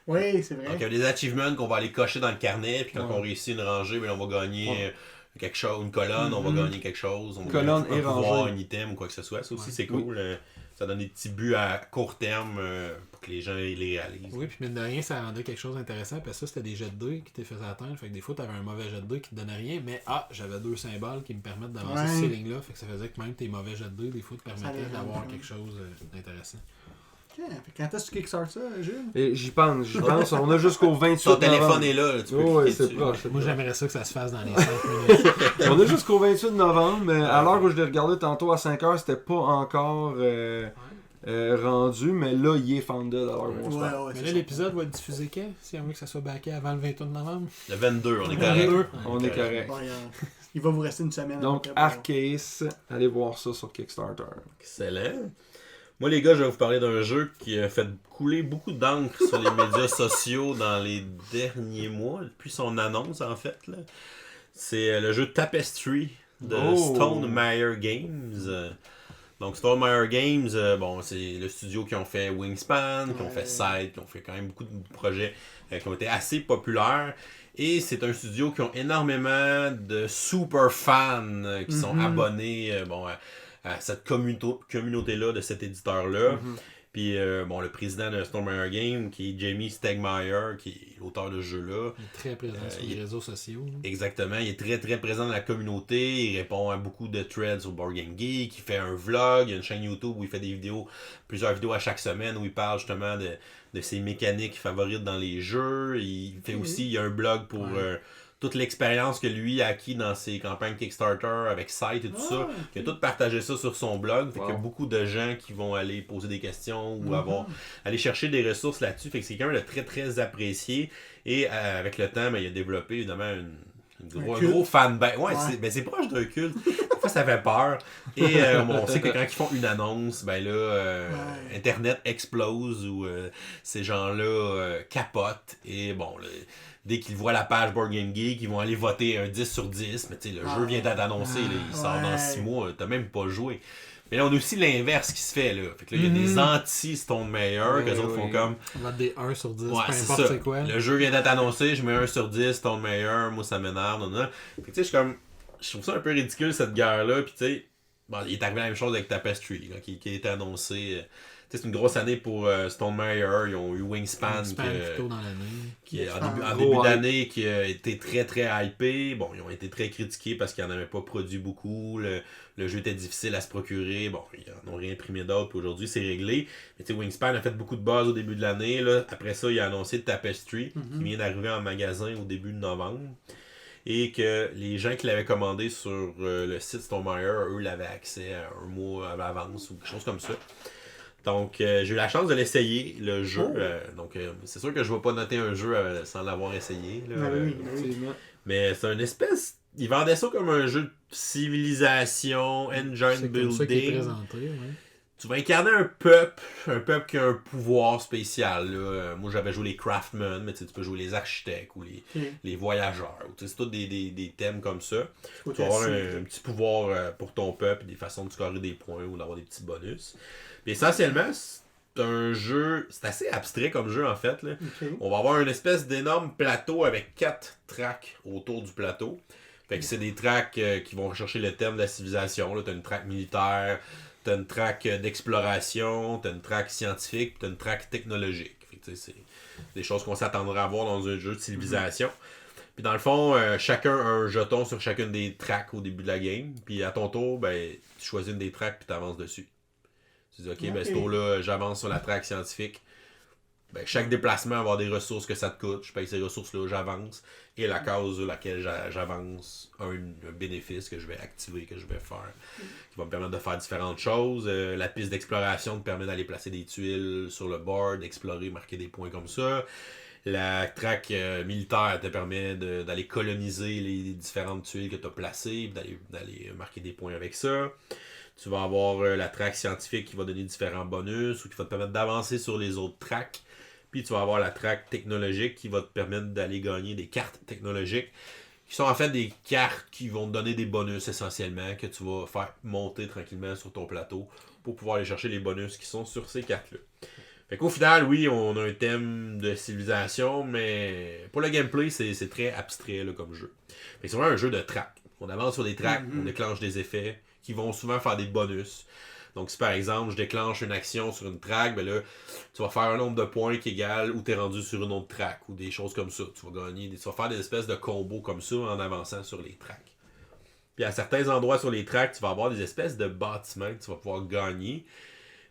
Oui, c'est vrai. Donc, il y a des achievements qu'on va aller cocher dans le carnet, puis quand on réussit une rangée, ben, on va gagner quelque chose, une colonne, on va gagner quelque chose. On va colonne gagner et un pouvoir, rangée. un item ou quoi que ce soit. Ça aussi, c'est cool. Ça donne des petits buts à court terme pour que les gens les réalisent. Oui, puis mine de rien, ça rendait quelque chose d'intéressant, parce que ça, c'était des jets de dés qui te faisaient atteindre. Fait que des fois, tu avais un mauvais jet de dés qui te donnait rien, mais j'avais 2 symboles qui me permettent d'avancer ce ceiling-là. Fait que ça faisait que même tes mauvais jets de dés, des fois, te permettaient d'avoir quelque chose d'intéressant. Quand est-ce que tu kickstarts ça, Jules? Et j'y pense. On a jusqu'au 28 Ton novembre. téléphone est là, tu peux cliquer c'est dessus. proche. Moi, j'aimerais ça que ça se fasse dans les 5 minutes. On a jusqu'au 28 novembre, mais à l'heure où je l'ai regardé tantôt à 5h, c'était pas encore rendu, mais là, il est funded à l'heure où on se parle. Mais là, l'épisode va être diffusé quand? Si on veut que ça soit backé avant le 28 novembre? Le 22, on est correct. On est correct. Il va vous rester une semaine. Donc, Arcase, allez voir ça sur Kickstarter. Excellent. Moi, les gars, je vais vous parler d'un jeu qui a fait couler beaucoup d'encre sur les médias sociaux dans les derniers mois, depuis son annonce, en fait. Là. C'est le jeu Tapestry de Stonemaier Games. Donc, Stonemaier Games, c'est le studio qui ont fait Wingspan, qui ont fait Sight, qui ont fait quand même beaucoup de projets qui ont été assez populaires. Et c'est un studio qui ont énormément de super fans qui sont abonnés à cette communauté-là, de cet éditeur-là. Puis, le président de Stonemaier Games, qui est Jamie Stegmaier, qui est l'auteur de ce jeu-là. Il est très présent sur les réseaux sociaux. Exactement. Il est très, très présent dans la communauté. Il répond à beaucoup de threads sur Board Game Geek. Il fait un vlog. Il y a une chaîne YouTube où il fait plusieurs vidéos à chaque semaine où il parle justement de ses mécaniques favorites dans les jeux. Il fait aussi, il y a un blog pour... toute l'expérience que lui a acquis dans ses campagnes Kickstarter avec Sight et tout ça, qui a tout partagé ça sur son blog. Fait qu'il y a beaucoup de gens qui vont aller poser des questions ou aller chercher des ressources là-dessus. Fait que c'est quand même très très apprécié. Et avec le temps, il a développé évidemment un gros fanbase. C'est proche d'un culte. Des fois, ça fait peur. Et on sait que quand ils font une annonce, Internet explose ou ces gens-là capotent. Et dès qu'ils voient la page Board Game Geek, ils vont aller voter un 10 sur 10. Mais le jeu vient d'être annoncé. Il sort dans 6 mois. T'as même pas joué. Mais là, on a aussi l'inverse qui se fait. Là. Fait que là, il y a des anti-Stonemaier qu'eux autres font comme... On va des 1 sur 10, peu c'est importe ça. c'est quoi. Le jeu vient d'être annoncé, je mets 1 sur 10, Stonemaier, moi ça m'énerve. Fait que tu sais, je trouve ça un peu ridicule cette guerre-là. Puis tu sais, il est arrivé la même chose avec Tapestry, là, qui a été annoncé. C'est une grosse année pour Stonemaier. Ils ont eu Wingspan plutôt dans l'année. En début d'année qui a été très très hypé. Bon, ils ont été très critiqués parce qu'ils n'en avaient pas produit beaucoup. Le jeu était difficile à se procurer. Bon, ils n'en ont rien imprimé d'autre. Puis aujourd'hui, c'est réglé. Mais tu sais, Wingspan a fait beaucoup de buzz au début de l'année. Là. Après ça, il a annoncé Tapestry qui vient d'arriver en magasin au début de novembre. Et que les gens qui l'avaient commandé sur le site Stonemaier, eux, l'avaient accès à un mois à l'avance ou quelque chose comme ça. Donc, j'ai eu la chance de l'essayer, le jeu. Donc, c'est sûr que je ne vais pas noter un jeu sans l'avoir essayé. Là, mais c'est une espèce... Ils vendaient ça comme un jeu de civilisation, engine building. C'est ça qui est présenté, Tu vas incarner un peuple qui a un pouvoir spécial. Là. Moi, j'avais joué les craftsmen, mais tu peux jouer les architectes ou les voyageurs. C'est tous des thèmes comme ça. Tu vas avoir un petit pouvoir pour ton peuple, des façons de scorer des points ou d'avoir des petits bonus. Puis essentiellement, c'est un jeu... C'est assez abstrait comme jeu, en fait. Là. On va avoir une espèce d'énorme plateau avec 4 tracks autour du plateau. Fait que c'est des tracks qui vont rechercher le thème de la civilisation. Tu as une track militaire... T'as une track d'exploration, t'as une track scientifique, t'as une track technologique. Fait que, c'est des choses qu'on s'attendrait à voir dans un jeu de civilisation. Puis dans le fond, chacun a un jeton sur chacune des tracks au début de la game. Puis à ton tour, tu choisis une des tracks puis t'avances dessus. Tu dis, OK, ce tour-là, j'avance sur la track scientifique. Chaque déplacement va avoir des ressources que ça te coûte. Je paye ces ressources-là, j'avance. Et la case sur laquelle j'avance a un bénéfice que je vais activer, que je vais faire, qui va me permettre de faire différentes choses. La piste d'exploration te permet d'aller placer des tuiles sur le board, d'explorer, marquer des points comme ça. La track militaire te permet d'aller coloniser les différentes tuiles que tu as placées, d'aller marquer des points avec ça. Tu vas avoir la track scientifique qui va donner différents bonus ou qui va te permettre d'avancer sur les autres tracks. Puis tu vas avoir la track technologique qui va te permettre d'aller gagner des cartes technologiques qui sont en fait des cartes qui vont te donner des bonus essentiellement que tu vas faire monter tranquillement sur ton plateau pour pouvoir aller chercher les bonus qui sont sur ces cartes-là. Fait qu'au final, oui, on a un thème de civilisation, mais pour le gameplay, c'est très abstrait là, comme jeu. Fait que c'est vraiment un jeu de track. On avance sur des tracks, on déclenche des effets qui vont souvent faire des bonus. Donc si par exemple je déclenche une action sur une track, ben là, tu vas faire un nombre de points qui est égal où tu es rendu sur une autre track ou des choses comme ça. Tu vas faire des espèces de combos comme ça en avançant sur les tracks. Puis à certains endroits sur les tracks, tu vas avoir des espèces de bâtiments que tu vas pouvoir gagner.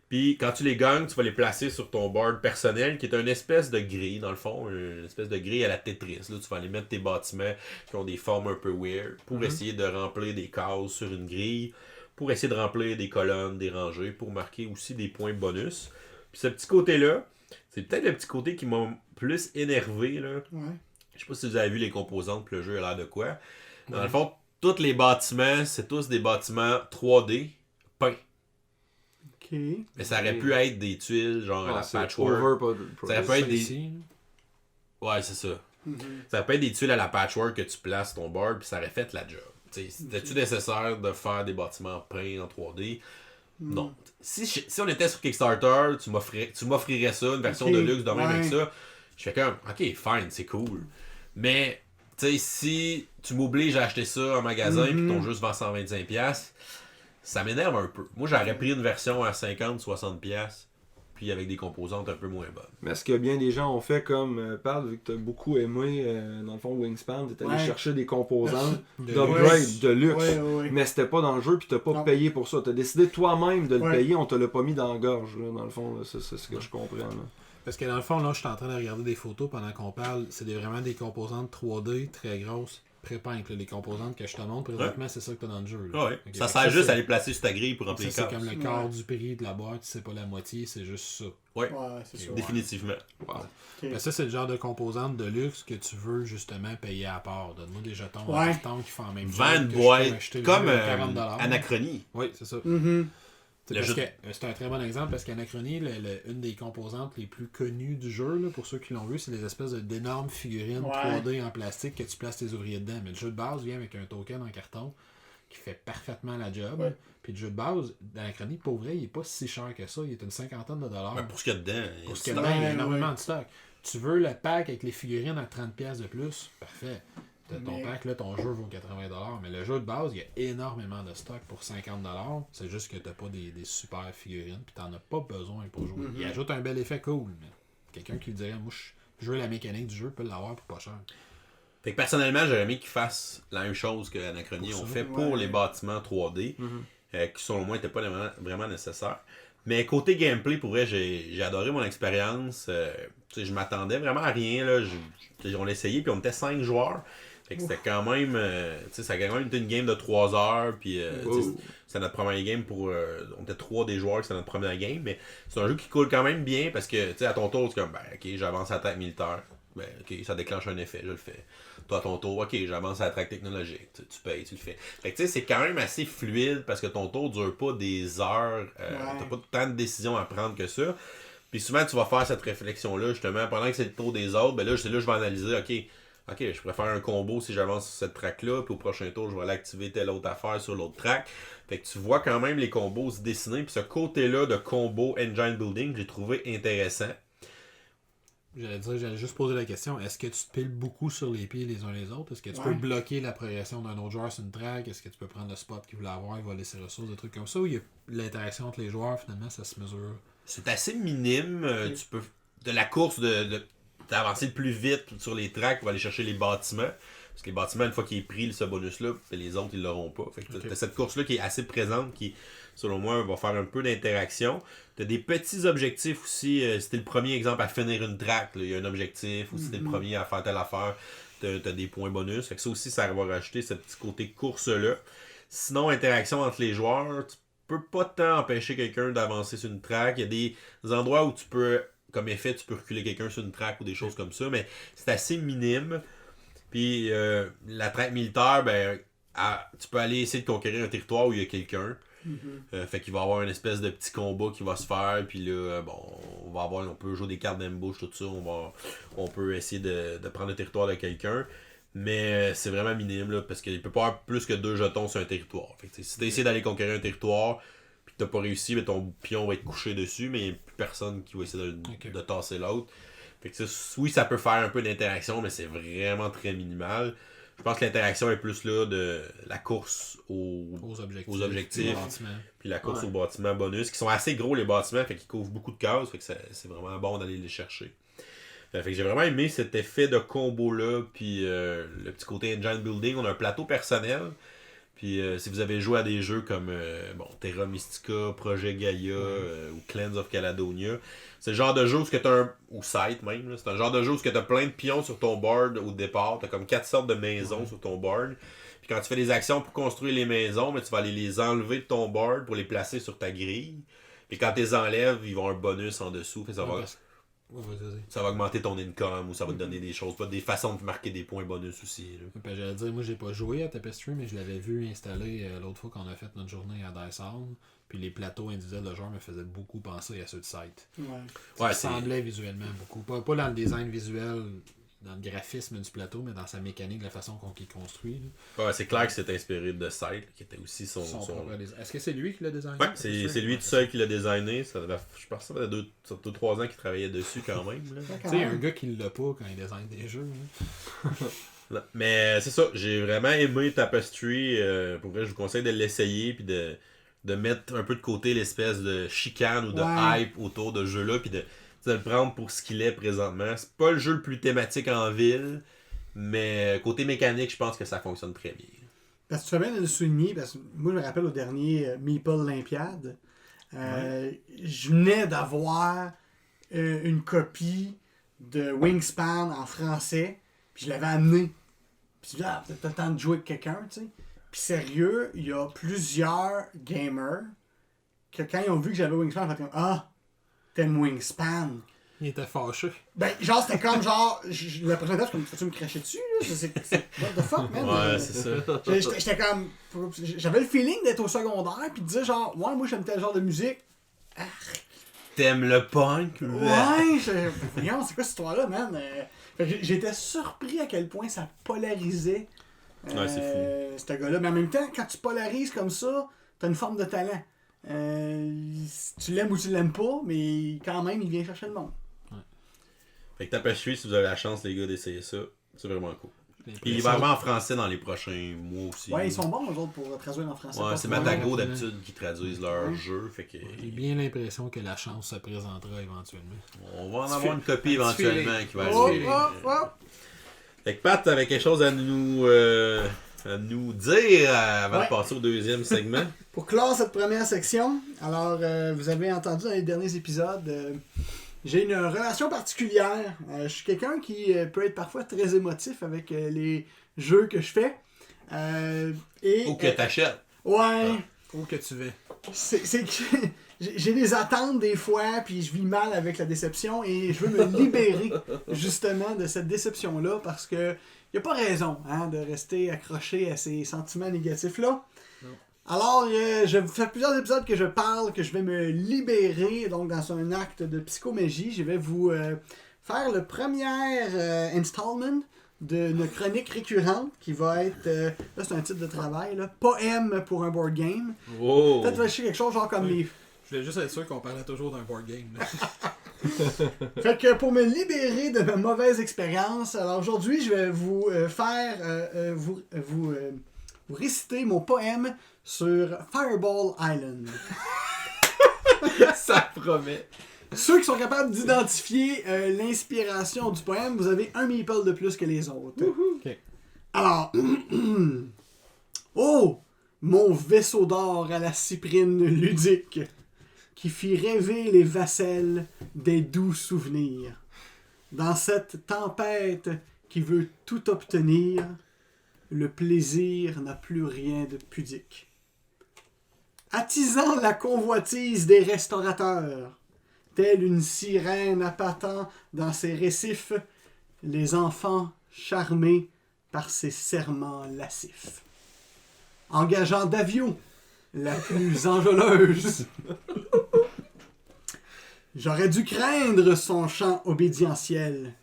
Puis quand tu les gagnes, tu vas les placer sur ton board personnel qui est une espèce de grille, dans le fond, une espèce de grille à la Tetris. Là, tu vas aller mettre tes bâtiments qui ont des formes un peu weird pour essayer de remplir des cases sur une grille, pour essayer de remplir des colonnes, des rangées, pour marquer aussi des points bonus. Puis ce petit côté-là, c'est peut-être le petit côté qui m'a plus énervé. Là. Ouais. Je sais pas si vous avez vu les composantes, puis le jeu a l'air de quoi. Dans le fond, tous les bâtiments, c'est tous des bâtiments 3D peints. Ok. Mais ça aurait pu être des tuiles, genre à la patchwork. Ça aurait pu être des... Ouais, c'est ça. Ça peut être des tuiles à la patchwork que tu places ton board, puis ça aurait fait la job. C'était-tu nécessaire de faire des bâtiments peints en 3D? Non. Si on était sur Kickstarter, tu m'offrirais ça, une version de luxe de même avec ça. Je fais comme, ok, fine, c'est cool. Mais, tu sais, si tu m'obliges à acheter ça en magasin, puis ton jeu se vend 125$, ça m'énerve un peu. Moi, j'aurais pris une version à 50-60$, puis avec des composantes un peu moins bonnes. Mais ce que bien des gens ont fait comme Parle, vu que tu as beaucoup aimé, dans le fond, Wingspan, tu es allé chercher des composantes d'upgrade, de luxe. Mais c'était pas dans le jeu, puis tu pas payé pour ça. Tu as décidé toi-même de le payer, on te l'a pas mis dans la gorge, là, dans le fond. C'est ce que je comprends. Là. Parce que dans le fond, là, je suis en train de regarder des photos pendant qu'on parle. C'est vraiment des composantes 3D très grosses. Pré-peintes, les composantes que je te montre présentement, c'est ça que tu as dans le jeu. Là. Ouais. Okay. Ça sert juste à les placer sur ta grille pour remplir les cases. C'est comme le quart du prix de la boîte, c'est pas la moitié, c'est juste ça. Ouais, c'est sûr. Définitivement. Wow. Okay. Ben ça, c'est le genre de composantes de luxe que tu veux justement payer à part. Donne-moi des jetons en carton qui font en même temps. Vendre boîte comme Anachronie. Oui, c'est ça. C'est un très bon exemple parce qu'Anachronie, une des composantes les plus connues du jeu, là, pour ceux qui l'ont vu, c'est des espèces d'énormes figurines 3D en plastique que tu places tes ouvriers dedans. Mais le jeu de base vient avec un token en carton qui fait parfaitement la job. Ouais. Puis le jeu de base d'Anachronie, pour vrai, il est pas si cher que ça. Il est une $50. Mais pour ce qu'il y a dedans, pour ce qu'il y a dedans, il y a énormément de stock. Tu veux le pack avec les figurines à 30$ de plus? Parfait. Ton pack, là, ton jeu vaut 80$, mais le jeu de base, il y a énormément de stock pour 50$. C'est juste que t'as pas des super figurines, puis t'en as pas besoin pour jouer. Il ajoute un bel effet cool, mais quelqu'un qui lui dirait, moi, je veux la mécanique du jeu, peut l'avoir pour pas cher. Fait que personnellement, j'aurais aimé qu'ils fassent la même chose que Anachronie ont fait pour les bâtiments 3D, qui selon moi n'étaient pas vraiment nécessaires. Mais côté gameplay, pour vrai, j'ai adoré mon expérience. Je m'attendais vraiment à rien. Là. On l'a essayé, puis on était 5 joueurs. Fait que c'était quand même. Ça a quand même été une game de 3 heures. Puis c'était notre première game pour. On était 3 des joueurs, c'était notre première game. Mais c'est un jeu qui coule quand même bien parce que à ton tour, c'est comme ok, j'avance à la track militaire. Ben, ok, ça déclenche un effet, je le fais. Toi à ton tour, ok, j'avance à la track technologique. Tu payes, tu le fais. Fait que c'est quand même assez fluide parce que ton tour dure pas des heures. T'as pas tant de décisions à prendre que ça. Puis souvent tu vas faire cette réflexion-là, justement, pendant que c'est le tour des autres, ben là, je vais analyser, ok, je pourrais faire un combo si j'avance sur cette track-là, puis au prochain tour, je vais aller activer telle autre affaire sur l'autre track. Fait que tu vois quand même les combos se dessiner, puis ce côté-là de combo engine building, j'ai trouvé intéressant. J'allais juste poser la question, est-ce que tu te piles beaucoup sur les pieds les uns les autres? Est-ce que tu peux bloquer la progression d'un autre joueur sur une track? Est-ce que tu peux prendre le spot qu'il voulait avoir, voler ses ressources, des trucs comme ça? Ou il y a l'interaction entre les joueurs, finalement, ça se mesure? C'est assez minime. Tu peux de la course d'avancer le plus vite sur les tracks pour aller chercher les bâtiments. Parce que les bâtiments, une fois qu'il est pris ce bonus-là, les autres, ils l'auront pas. Fait que t'as cette course-là qui est assez présente, qui, selon moi, va faire un peu d'interaction. T'as des petits objectifs aussi. Si t'es le premier exemple à finir une track, il y a un objectif. Ou si t'es le premier à faire telle affaire, t'as des points bonus. Fait que ça aussi, ça va rajouter ce petit côté course-là. Sinon, interaction entre les joueurs, tu peux pas tant empêcher quelqu'un d'avancer sur une track. Il y a des endroits où tu peux comme effet, tu peux reculer quelqu'un sur une track ou des choses comme ça, mais c'est assez minime. Puis la traque militaire, ben, tu peux aller essayer de conquérir un territoire où il y a quelqu'un. Fait qu'il va y avoir une espèce de petit combat qui va se faire, puis là, bon, on peut jouer des cartes d'ambush, tout ça, on peut essayer de prendre le territoire de quelqu'un, mais c'est vraiment minime, là, parce qu'il peut pas avoir plus que 2 jetons sur un territoire. Fait que, si tu essaies d'aller conquérir un territoire, puis que t'as pas réussi, ben, ton pion va être couché dessus, mais il n'y a plus personne qui va essayer de tasser l'autre. Fait que oui, ça peut faire un peu d'interaction, mais c'est vraiment très minimal. Je pense que l'interaction est plus là de la course aux objectifs puis la course aux bâtiments bonus, qui sont assez gros les bâtiments, fait qu'ils couvrent beaucoup de cases, fait que c'est vraiment bon d'aller les chercher. Fait que j'ai vraiment aimé cet effet de combo-là, puis le petit côté engine building. On a un plateau personnel, puis si vous avez joué à des jeux comme Terra Mystica, Project Gaia ou Clans of Caledonia, c'est le genre de jeu où ou Sight même, là, c'est un genre de jeu où tu as plein de pions sur ton board au départ, tu as comme 4 sortes de maisons sur ton board, puis quand tu fais des actions pour construire les maisons, mais tu vas aller les enlever de ton board pour les placer sur ta grille, puis quand tu les enlèves, ils vont avoir un bonus en dessous, fait, ça va augmenter ton income ou ça va te donner des choses, pas des façons de marquer des points bonus aussi. Ben, j'allais dire, moi j'ai pas joué à Tapestry, mais je l'avais vu installer l'autre fois qu'on a fait notre journée à Dice Hall. Puis les plateaux individuels de genre me faisaient beaucoup penser à ceux de Sight. Ça ressemblait visuellement beaucoup. Pas dans le design visuel, dans le graphisme du plateau, mais dans sa mécanique, la façon qu'il est construit. Ouais, c'est clair que c'est inspiré de Sight, qui était aussi son... Est-ce que c'est lui qui l'a designé? Ouais, c'est lui tout seul qui l'a designé. Je pense que ça fait 2-3 ans qu'il travaillait dessus quand même. Tu sais, un gars qui l'a pas quand il design des jeux. Mais c'est ça, j'ai vraiment aimé Tapestry. Pour vrai, je vous conseille de l'essayer puis de mettre un peu de côté l'espèce de chicane ou de hype autour de ce jeu-là, puis de le prendre pour ce qu'il est présentement. C'est pas le jeu le plus thématique en ville, mais côté mécanique, je pense que ça fonctionne très bien. Parce que tu fais bien de le souligner, parce que moi je me rappelle au dernier Meeple Olympiade, je venais d'avoir une copie de Wingspan en français, puis je l'avais amené. Puis je me disais, peut-être le temps de jouer avec quelqu'un, tu sais. Puis sérieux, il y a plusieurs gamers que quand ils ont vu que j'avais Wingspan, ils ont fait comme ah, t'aimes Wingspan. Il était fâché. Ben, genre, c'était comme genre, la prochaine fois, je suis comme, faut-tu me cracher dessus, là? C'est what the fuck, man? Ouais, c'est ça. J'étais comme, j'avais le feeling d'être au secondaire, puis de dire genre, ouais, moi j'aime tel genre de musique. T'aimes le punk? Ouais, voyons, c'est quoi cette histoire-là, man? J'étais surpris à quel point ça polarisait. Ouais, c'est fou. Ce gars-là. Mais en même temps, quand tu polarises comme ça, t'as une forme de talent. Tu l'aimes ou tu l'aimes pas, mais quand même, il vient chercher le monde. Ouais. Fait que Tapestry, si vous avez la chance, les gars, d'essayer ça, c'est vraiment cool. Puis il va avoir en français dans les prochains mois aussi. Ouais, ils sont bons, eux autres, pour traduire en français. Ouais, c'est Matago d'habitude qui traduisent leurs jeux. Fait que... J'ai bien l'impression que la chance se présentera éventuellement. On va en avoir une copie éventuellement qui va arriver. Fait que Pat, t'avais quelque chose à nous dire avant de passer au deuxième segment. Pour clore cette première section, alors vous avez entendu dans les derniers épisodes, j'ai une relation particulière. Je suis quelqu'un qui peut être parfois très émotif avec les jeux que je fais. Ou que t'achètes. Ouais. Ou que tu veux. C'est que j'ai des attentes des fois, puis je vis mal avec la déception et je veux me libérer justement de cette déception-là parce que y a pas raison de rester accroché à ces sentiments négatifs-là. Non. Alors, je fais plusieurs épisodes que je parle, que je vais me libérer, donc dans un acte de psychomagie. Je vais vous faire le premier installment d'une chronique récurrente qui va être, là c'est un titre de travail, là, poème pour un board game. Wow. Peut-être va quelque chose genre comme les... Je voulais juste être sûr qu'on parlait toujours d'un board game. Fait que pour me libérer de ma mauvaise expérience, alors aujourd'hui je vais vous faire vous réciter mon poème sur Fireball Island. Ça promet. Ceux qui sont capables d'identifier l'inspiration du poème, vous avez un meeple de plus que les autres. Okay. Alors, oh, mon vaisseau d'or à la cyprine ludique, qui fit rêver les vasselles des doux souvenirs. Dans cette tempête qui veut tout obtenir, le plaisir n'a plus rien de pudique. Attisant la convoitise des restaurateurs, Telle une sirène appâtant dans ses récifs, les enfants charmés par ses serments lascifs. Engageant Davio, la plus enjôleuse. J'aurais dû craindre son chant obédientiel,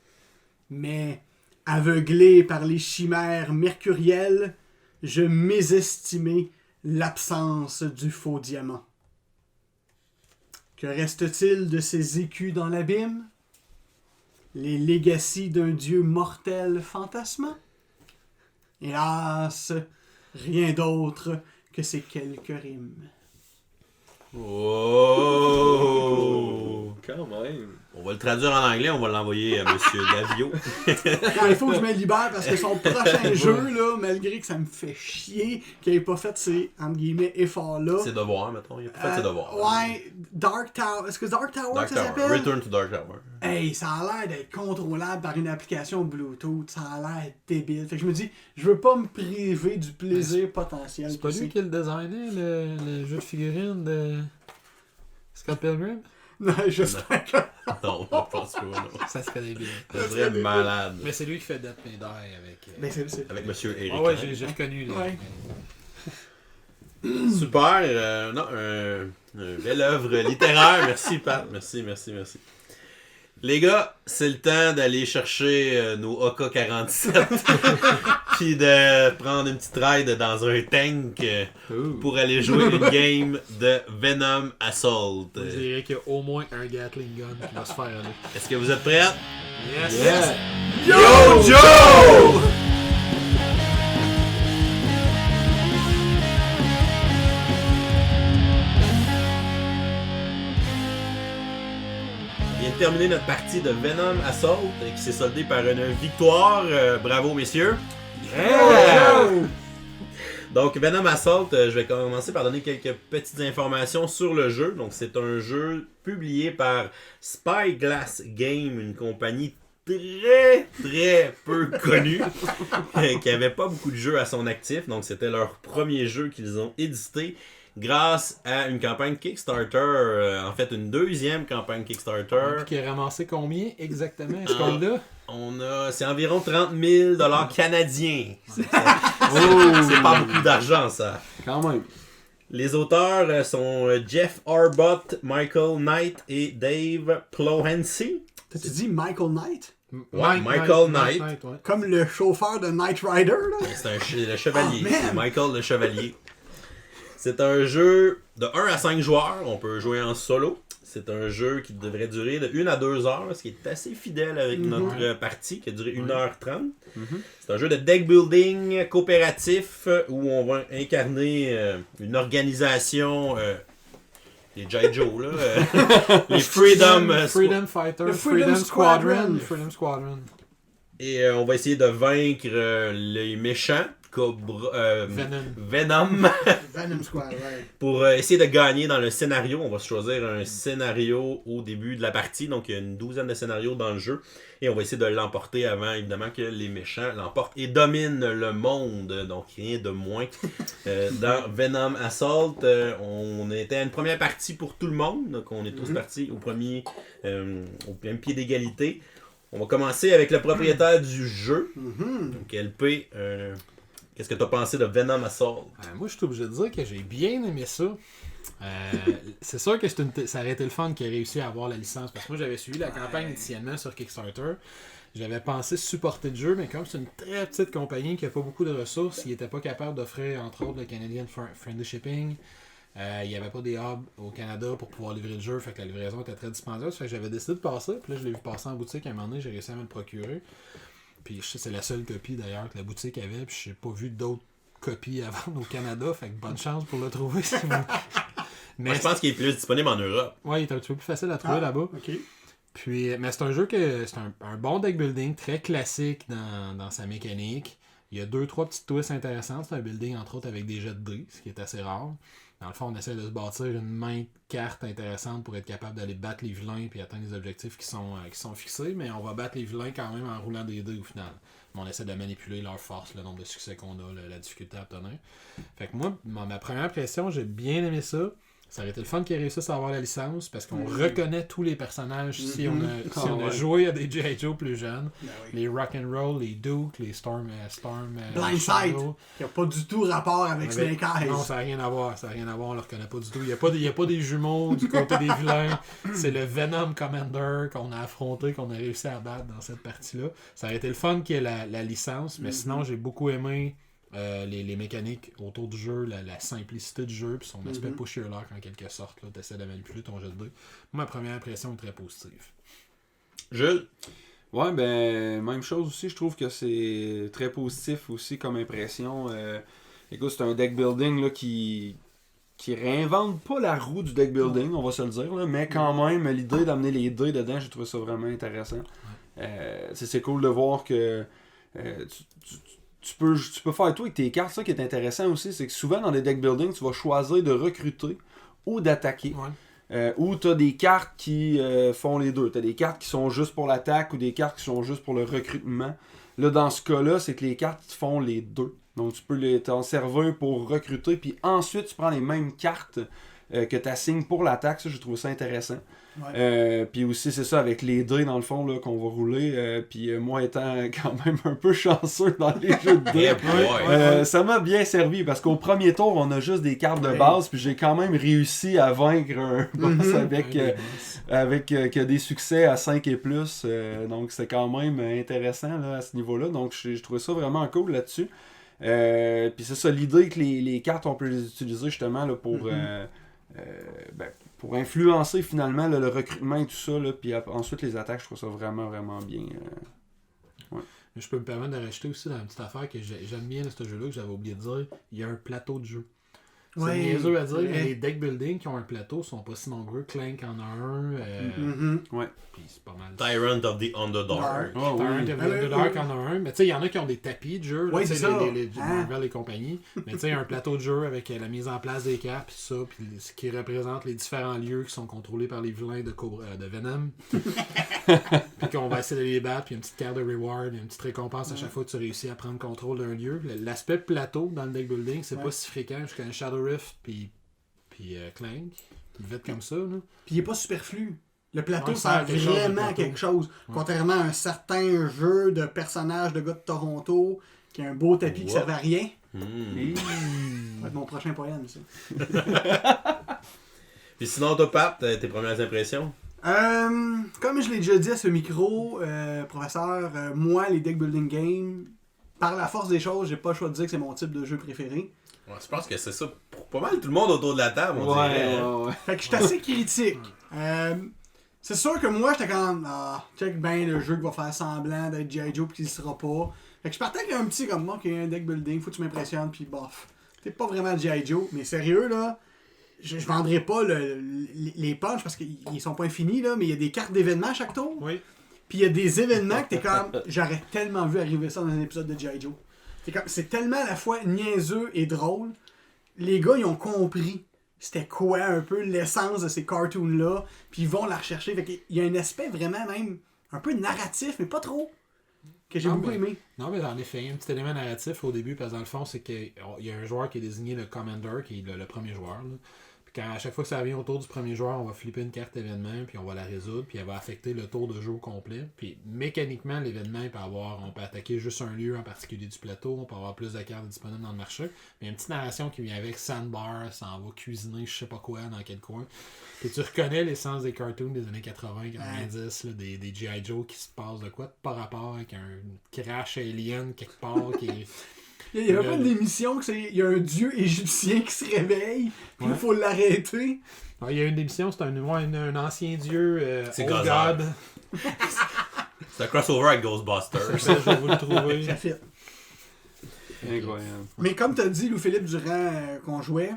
mais, aveuglé par les chimères mercurielles, je mésestimais l'absence du faux diamant. Que reste-t-il de ces écus dans l'abîme? Les légacies d'un dieu mortel fantasmant? Hélas, rien d'autre que ces quelques rimes. Oh! Quand même. On va le traduire en anglais, on va l'envoyer à Monsieur Davio. Il faut que je me libère parce que son prochain jeu, là, malgré que ça me fait chier qu'il n'ait pas fait ces, entre guillemets, efforts-là. C'est devoir, mettons. Il a pas fait ses devoirs. Ouais, Dark Tower. Est-ce que Dark Tower Dark ça Tower. s'appelle? Return to Dark Tower. Hey, ça a l'air d'être contrôlable par une application Bluetooth. Ça a l'air débile. Fait que je me dis, je veux pas me priver du plaisir potentiel. C'est pas lui qui a le designé, le jeu de figurines de Scott Pilgrim? Non, j'espère que... Non, je pense pas, non. Ça serait débile. Ça serait malade. Mais c'est lui qui fait Death May Die avec... Mais c'est... Avec Monsieur Eric. Ah ouais, j'ai reconnu. Là. Ouais. Super. Non, une belle œuvre littéraire. Merci, Pat. Merci. Les gars, c'est le temps d'aller chercher nos AK-47 puis de prendre une petite ride dans un tank pour aller jouer une game de Venom Assault. Je dirais qu'il y a au moins un Gatling gun qui va se faire aller. Est-ce que vous êtes prêts? Yes! Yo, Joe! On vient de terminer notre partie de Venom Assault qui s'est soldée par une victoire. Bravo, messieurs! Donc, Venom Assault, je vais commencer par donner quelques petites informations sur le jeu. Donc, c'est un jeu publié par Spyglass Game, une compagnie très peu connue, qui avait pas beaucoup de jeux à son actif. Donc, c'était leur premier jeu qu'ils ont édité grâce à une campagne Kickstarter, en fait une deuxième campagne Kickstarter. Puis qui a ramassé combien exactement? Est-ce qu'on l'a? C'est environ 30 000 $ canadiens. C'est pas beaucoup d'argent, ça. Quand même. Les auteurs sont Jeff Arbott, Michael Knight et Dave Plohensi. T'as-tu dit Michael Knight? Ouais, Michael Knight. Ouais. Comme le chauffeur de Knight Rider, là? C'est le chevalier. Oh, man! C'est Michael le chevalier. C'est un jeu de 1 à 5 joueurs. On peut jouer en solo. C'est un jeu qui devrait durer de 1 à 2 heures, ce qui est assez fidèle avec notre partie, qui a duré 1h30. C'est un jeu de deck building coopératif où on va incarner une organisation, les G.I. Joe, là, les Freedom Fighter, Le Freedom Squadron. Freedom Squadron. Et on va essayer de vaincre les méchants, Venom. Venom Squad, ouais. Pour essayer de gagner dans le scénario. On va se choisir un scénario au début de la partie. Donc, il y a une douzaine de scénarios dans le jeu. Et on va essayer de l'emporter avant, évidemment, que les méchants l'emportent et dominent le monde. Donc, rien de moins. Dans Venom Assault, on était à une première partie pour tout le monde. Donc, on est tous partis au même pied d'égalité. On va commencer avec le propriétaire du jeu. Donc, LP, qu'est-ce que tu as pensé de Venom Assault? Moi, je suis obligé de dire que j'ai bien aimé ça. C'est sûr que ça aurait été le fun qui a réussi à avoir la licence. Parce que moi, j'avais suivi la campagne initialement sur Kickstarter. J'avais pensé supporter le jeu, mais comme c'est une très petite compagnie qui n'a pas beaucoup de ressources, ils n'étaient pas capables d'offrir, entre autres, le Canadian Friendly Shipping. Il n'y avait pas des hubs au Canada pour pouvoir livrer le jeu, fait que la livraison était très dispendieuse. Fait que j'avais décidé de passer, puis là, je l'ai vu passer en boutique à un moment donné, j'ai réussi à me le procurer. Puis c'est la seule copie d'ailleurs que la boutique avait, puis j'ai pas vu d'autres copies à vendre au Canada, fait que bonne chance pour le trouver. Mais moi, je pense qu'il est plus disponible en Europe. Ouais, il est un petit peu plus facile à trouver là-bas. OK. Puis, mais c'est un jeu que c'est un bon deck building, très classique dans sa mécanique. Il y a 2-3 petites twists intéressantes. C'est un building, entre autres, avec des jets de dés, ce qui est assez rare. Dans le fond, on essaie de se bâtir une main de cartes intéressante pour être capable d'aller battre les vilains et atteindre les objectifs qui sont fixés, mais on va battre les vilains quand même en roulant des dés au final. Mais on essaie de manipuler leur force, le nombre de succès qu'on a, la difficulté à obtenir. Fait que moi, ma première impression, j'ai bien aimé ça. Ça aurait été le fun qu'ils réussissent à avoir la licence parce qu'on reconnaît tous les personnages si on a joué à des G.I. Joe plus jeunes. Ben oui. Les Rock'n'Roll, les Duke, les Storm Blindside, Shadow. qui n'a pas du tout rapport avec Snake Eyes. Non, ça n'a rien à voir. On le reconnaît pas du tout. Il n'y a pas des jumeaux du côté des vilains. C'est le Venom Commander qu'on a affronté, qu'on a réussi à battre dans cette partie-là. Ça aurait été le fun qu'il y ait la licence, mais sinon, j'ai beaucoup aimé les mécaniques autour du jeu, la simplicité du jeu, puis son aspect push your luck en quelque sorte. Tu essaies de manipuler ton jet de dés. Moi, ma première impression est très positive. Jules? Ouais, ben, même chose aussi. Je trouve que c'est très positif aussi comme impression. Écoute, c'est un deck building là, qui réinvente pas la roue du deck building, on va se le dire, là, mais quand même, l'idée d'amener les dés dedans, j'ai trouvé ça vraiment intéressant. C'est cool de voir que tu peux faire tout avec tes cartes. Ça qui est intéressant aussi, c'est que souvent dans des deck building, tu vas choisir de recruter ou d'attaquer. Ou tu as des cartes qui font les deux. Tu as des cartes qui sont juste pour l'attaque ou des cartes qui sont juste pour le recrutement. Là, dans ce cas-là, c'est que les cartes font les deux. Donc, tu peux t'en servir pour recruter, puis ensuite, tu prends les mêmes cartes que tu assignes pour l'attaque. Ça, je trouve ça intéressant. Puis aussi, c'est ça, avec les dés, dans le fond, là, qu'on va rouler. Puis moi, étant quand même un peu chanceux dans les jeux de dés, ça m'a bien servi, parce qu'au premier tour, on a juste des cartes de base, puis j'ai quand même réussi à vaincre un boss avec des succès à 5 et plus. Donc, c'est quand même intéressant là, à ce niveau-là. Donc, je trouvais ça vraiment cool là-dessus. Puis c'est ça, l'idée que les cartes, on peut les utiliser justement là, pour influencer finalement là, le recrutement et tout ça, là, puis ensuite les attaques, je trouve ça vraiment, vraiment bien. Je peux me permettre de rajouter aussi dans une petite affaire que j'aime bien de ce jeu-là, que j'avais oublié de dire, il y a un plateau de jeu. C'est niaiseux à dire, mais les deck building qui ont un plateau sont pas si nombreux. Clank en a un. Puis c'est pas mal. Tyrant of the Underdark. Tyrant of the Underdark en a un. Mais tu sais, il y en a qui ont des tapis de jeu. C'est ça. Les Marvel et compagnie. Mais tu sais, il y a un plateau de jeu avec la mise en place des cartes, puis ça, puis ce qui représente les différents lieux qui sont contrôlés par les vilains de Venom. Puis qu'on va essayer de les battre, puis une petite carte de reward, une petite récompense à chaque fois que tu réussis à prendre contrôle d'un lieu. L'aspect plateau dans le deck building, c'est pas si fréquent. Je connais Shadow Rift puis Clank, vite comme ça. Là. Puis il est pas superflu. Le plateau sert vraiment à quelque chose. Contrairement à un certain jeu de personnages de gars de Toronto qui a un beau tapis qui servait à rien. Ça va être mon prochain poème, ça. Puis sinon, toi, Pat, tes premières impressions? Comme je l'ai déjà dit à ce micro, professeur, moi, les deck building games, par la force des choses, j'ai pas le choix de dire que c'est mon type de jeu préféré. Ouais, je pense que c'est ça pour pas mal tout le monde autour de la table, on dirait. Fait que je suis assez critique. C'est sûr que moi, j'étais comme, check ben le jeu qui va faire semblant d'être G.I. Joe pis qu'il sera pas. Fait que je partais avec un petit comme moi qui a un deck building, faut que tu m'impressionnes pis bof. T'es pas vraiment G.I. Joe, mais sérieux là, je vendrai pas les punchs parce qu'ils sont pas infinis là, mais il y a des cartes d'événements à chaque tour. Puis il y a des événements que t'es comme, j'aurais tellement vu arriver ça dans un épisode de G.I. Joe. C'est tellement à la fois niaiseux et drôle. Les gars, ils ont compris c'était quoi un peu l'essence de ces cartoons-là, puis ils vont la rechercher. Fait qu'il y a un aspect vraiment même un peu narratif, mais pas trop, que j'ai beaucoup aimé. Non, mais en effet, il y a un petit élément narratif au début, parce que dans le fond, c'est qu'il y a un joueur qui est désigné le Commander, qui est le premier joueur. Là. Puis à chaque fois que ça vient autour du premier joueur, on va flipper une carte événement, puis on va la résoudre, puis elle va affecter le tour de jeu au complet. Puis mécaniquement, l'événement, on peut attaquer juste un lieu en particulier du plateau, on peut avoir plus de cartes disponibles dans le marché. Mais il y a une petite narration qui vient avec Sandbar, ça en va cuisiner je sais pas quoi dans quel coin. Puis tu reconnais l'essence des cartoons des années 80-90, des G.I. Joe qui se passent de quoi, par rapport avec un crash alien quelque part qui est... Il y a pas d'émission que il y a un dieu égyptien qui se réveille, puis il faut l'arrêter. Il y a une émission, c'est un ancien dieu, c'est Old God. C'est un crossover avec Ghostbusters. Je vais vous le trouver. Ça fait. Incroyable. Mais comme t'as dit, Louis-Philippe, durant qu'on jouait,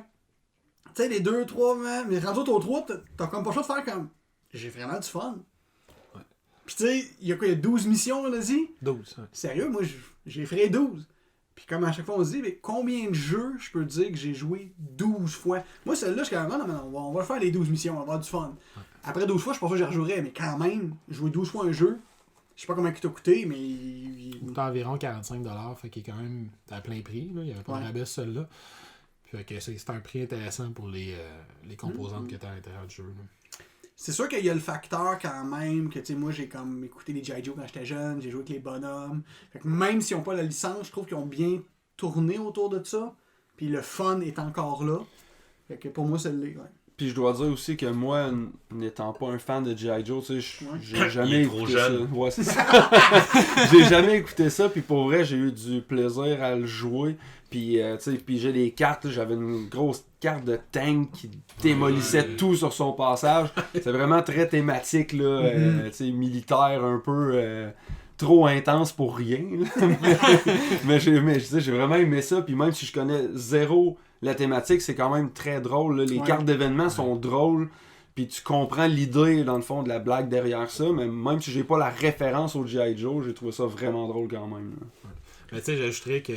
tu sais, les 2, 3, mais rendu au 3, t'as comme pas le choix de faire comme. J'ai vraiment du fun. Puis tu sais, il y a 12 missions, on a dit? 12. Ouais. Sérieux, moi, j'ai fait 12. Puis comme à chaque fois on se dit, mais combien de jeux je peux dire que j'ai joué 12 fois? Moi, celle-là, je suis quand même, on va faire les 12 missions, on va avoir du fun. Ouais. Après 12 fois, je pense pas que j'y rejouerais, mais quand même, jouer 12 fois un jeu, je sais pas combien il t'a coûté, mais... Il coûte environ 45$, fait qu'il est quand même à plein prix, là. Il y avait pas de rabais celui-là. Fait que c'est un prix intéressant pour les composantes que tu as à l'intérieur du jeu. Là. C'est sûr qu'il y a le facteur quand même que, tu sais, moi j'ai comme écouté les G.I. Joe quand j'étais jeune, j'ai joué avec les bonhommes. Fait que même s'ils n'ont pas la licence, je trouve qu'ils ont bien tourné autour de ça. Puis le fun est encore là. Fait que pour moi, c'est le ouais. Puis je dois dire aussi que moi, n'étant pas un fan de G.I. Joe, tu sais, Ouais. j'ai jamais Il est trop écouté jeune. ça. Ouais, c'est ça. J'ai jamais écouté ça, puis pour vrai, j'ai eu du plaisir à le jouer. Puis, tu sais, puis j'ai les cartes, là, j'avais une grosse carte de tank qui démolissait tout sur son passage. C'est vraiment très thématique, là, tu sais, militaire un peu... trop intense pour rien. mais j'ai vraiment aimé ça. Puis même si je connais zéro la thématique, c'est quand même très drôle. Là. Les cartes d'événements sont drôles. Puis tu comprends l'idée, dans le fond, de la blague derrière ça. Mais même si j'ai pas la référence au G.I. Joe, j'ai trouvé ça vraiment drôle quand même. Là. Mais tu sais, j'ajouterais que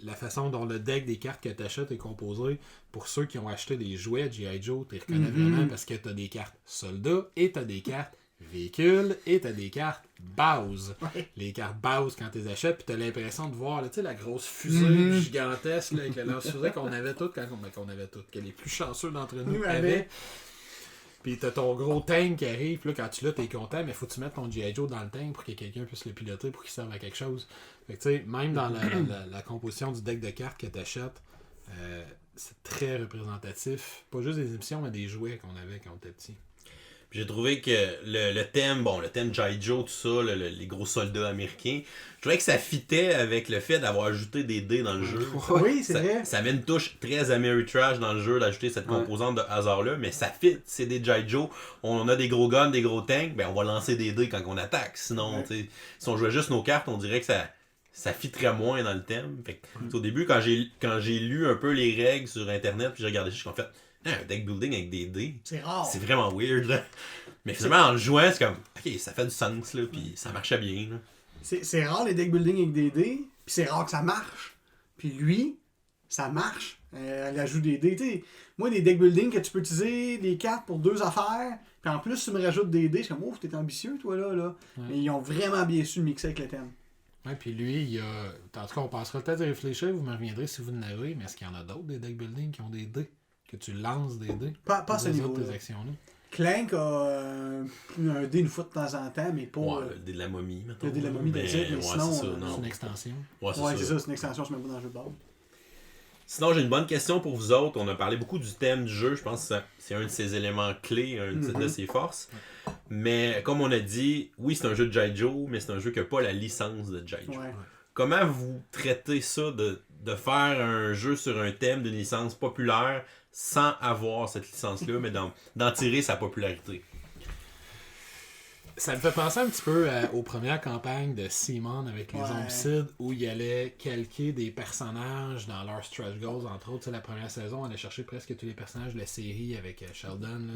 la façon dont le deck des cartes que tu achètes est composé, pour ceux qui ont acheté des jouets à G.I. Joe, tu les reconnais vraiment parce que tu as des cartes soldats et tu as des cartes véhicules et t'as des cartes base. Ouais. Les cartes base quand tu les achètes, puis t'as l'impression de voir là, la grosse fusée gigantesque là, avec le lance-fusée qu'on avait toutes, que les plus chanceux d'entre nous avaient. Puis t'as ton gros tank qui arrive, puis là quand tu l'as, t'es content, mais faut que tu mettes ton G.I. Joe dans le tank pour que quelqu'un puisse le piloter pour qu'il serve à quelque chose. Fait que tu sais, même dans la composition du deck de cartes que t'achètes, c'est très représentatif. Pas juste des émissions, mais des jouets qu'on avait quand on était petit. J'ai trouvé que le thème G.I. Joe, tout ça, les gros soldats américains, je trouvais que ça fitait avec le fait d'avoir ajouté des dés dans le jeu. Oui, c'est vrai. Ça met une touche très Ameritrash dans le jeu d'ajouter cette composante de hasard-là, mais ça fit, c'est des G.I. Joe. On a des gros guns, des gros tanks, ben on va lancer des dés quand on attaque. Sinon, si on jouait juste nos cartes, on dirait que ça fitterait moins dans le thème. Fait que, au début, quand j'ai lu un peu les règles sur Internet, puis j'ai regardé ça, je suis en fait... un deck building avec des dés, c'est rare. C'est vraiment weird, là. Mais finalement, en le jouant, c'est comme, ok, ça fait du sens, là, puis ça marchait bien, là. C'est rare les deck building avec des dés, puis c'est rare que ça marche. Puis lui, ça marche. Elle ajoute des dés. T'sais, moi, des deck building que tu peux utiliser des cartes pour 2 affaires, puis en plus, tu me rajoutes des dés, je suis comme, ouf, t'es ambitieux, toi, là. Ouais. Mais ils ont vraiment bien su mixer avec le thème. Ouais, puis lui, il y a. En tout cas, on passera peut-être à réfléchir, vous me reviendrez si vous en avez, mais est-ce qu'il y en a d'autres des deck building qui ont des dés? Que tu lances des dés? Pas à ce niveau. Tes actions-là. Clank a un dé une fois de temps en temps, mais pas. Ouais, le dé de la momie, mettons. Le dé de la momie, mais sinon, c'est ça, C'est non. une extension. Ouais, c'est c'est ça, c'est une extension, je mets pas dans le jeu de base. Sinon, j'ai une bonne question pour vous autres. On a parlé beaucoup du thème du jeu. Je pense que c'est un de ses éléments clés, un de ses forces. Mais comme on a dit, oui, c'est un jeu de G.I. Joe, mais c'est un jeu qui n'a pas la licence de G.I. Joe. Ouais. Comment vous traitez ça de faire un jeu sur un thème d'une licence populaire sans avoir cette licence-là, mais d'en tirer sa popularité? Ça me fait penser un petit peu aux premières campagnes de Seamon avec les Zombicides, où il allait calquer des personnages dans leur stretch goals, entre autres. La première saison, on allait chercher presque tous les personnages de la série avec Sheldon,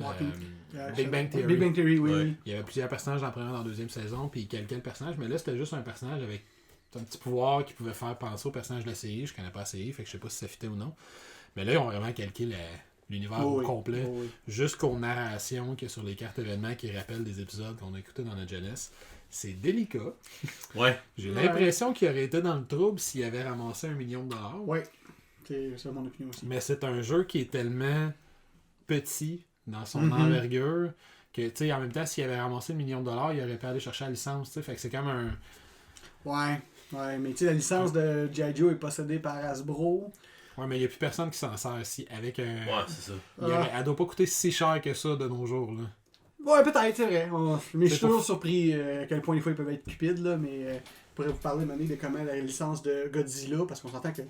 Big Bang Theory. Big Bang Theory, oui. Ouais. Il y avait plusieurs personnages dans la première et dans la deuxième saison, puis il calquait le personnage, mais là, c'était juste un personnage avec un petit pouvoir qui pouvait faire penser au personnage de la série. Je connais pas la série, fait que je sais pas si ça fitait ou non. Mais là, ils ont vraiment calqué l'univers au complet, jusqu'aux narrations qu'il y a sur les cartes événements qui rappellent des épisodes qu'on a écoutés dans notre jeunesse. C'est délicat. Ouais. J'ai l'impression qu'il aurait été dans le trouble s'il avait ramassé $1 million. Ouais, c'est mon opinion aussi. Mais c'est un jeu qui est tellement petit dans son envergure que, tu sais, en même temps, s'il avait ramassé $1 million, il aurait pu aller chercher la licence, tu sais. Fait que c'est comme un... Ouais, mais tu sais, la licence de G.I. Joe est possédée par Hasbro. Ouais, mais il n'y a plus personne qui s'en sert ici avec un... Ouais, c'est ça. Elle doit pas coûter si cher que ça de nos jours, là. Ouais, peut-être, c'est vrai. Mais je suis toujours surpris à quel point des fois ils peuvent être cupides, là, mais je pourrais vous parler de comment la licence de Godzilla, parce qu'on s'entend que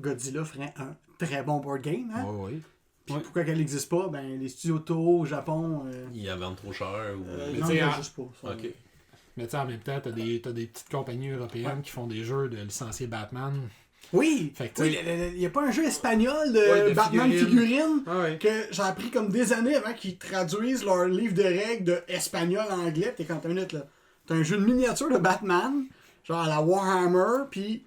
Godzilla ferait un très bon board game, hein? Oui. Puis pourquoi qu'elle n'existe pas? Ben, les studios Toho au Japon... Ils la vendent trop cher ou... non, tu sais, juste pas. Ça, Ok. Mais tu sais, en même temps, t'as des petites compagnies européennes qui font des jeux de licenciés Batman. Oui! Fait que, Il n'y a pas un jeu espagnol de Batman figurine que j'ai appris comme des années avant qu'ils traduisent leur livre de règles de espagnol en anglais. T'es quand t'as une minute, là. T'as un jeu de miniature de Batman, genre à la Warhammer, puis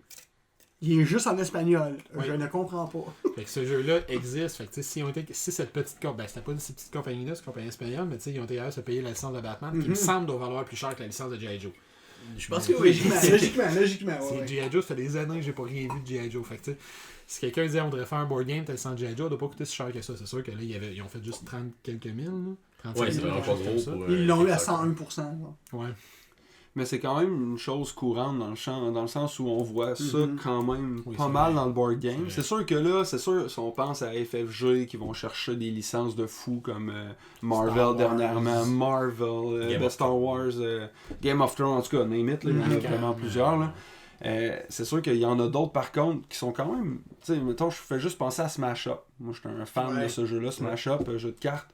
il est juste en espagnol. Oui. Je ne comprends pas. Fait que ce jeu-là existe. Fait que si cette petite compagnie, ben c'était pas cette petite compagnie-là, cette compagnie espagnole, mais tu sais, ils ont été capables de se payer la licence de Batman, qui me semble doit valoir plus cher que la licence de G.I. Joe. Je pense que oui. Logiquement, C'est G.I. Joe, ça fait des années que j'ai pas rien vu de G.I. Joe. Fait que tu sais, Si quelqu'un disait on devrait faire un board game, t'as le 100 G.I. Joe, ça doit pas coûter si cher que ça. C'est sûr que là, ils ont fait juste 30 quelques mille. Ouais, c'est vraiment pas gros pour. Ils l'ont eu à 101%. Là. Ouais. Mais c'est quand même une chose courante dans le sens où on voit ça quand même Oui, pas c'est mal vrai. dans le board game. C'est vrai. C'est sûr que là, si on pense à FFG qui vont chercher des licences de fous comme Marvel Star Wars. dernièrement, Marvel, Game of Star Thrones. Wars, Game of Thrones, en tout cas, name it, là, il y en a vraiment plusieurs. Là. C'est sûr qu'il y en a d'autres par contre qui sont quand même. Tu sais, mettons, je fais juste penser à Smash Up. Moi, je suis un fan de ce jeu-là, Smash Up, jeu de cartes.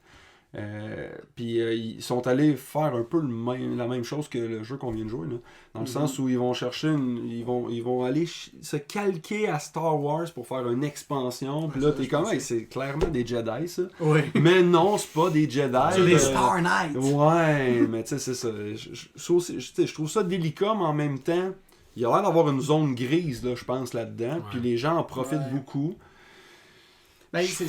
Puis ils sont allés faire un peu la même chose que le jeu qu'on vient de jouer, là. Dans le sens où ils vont chercher ils vont aller se calquer à Star Wars pour faire une expansion. Puis là, t'es comme, hey, c'est clairement des Jedi, ça. Oui. Mais non, c'est pas des Jedi. C'est des Star Knights. Ouais, mais tu sais, c'est ça. Je trouve ça délicat, mais en même temps, il y a l'air d'avoir une zone grise, là, je pense, là-dedans. Ouais. Puis les gens en profitent beaucoup. Ben, je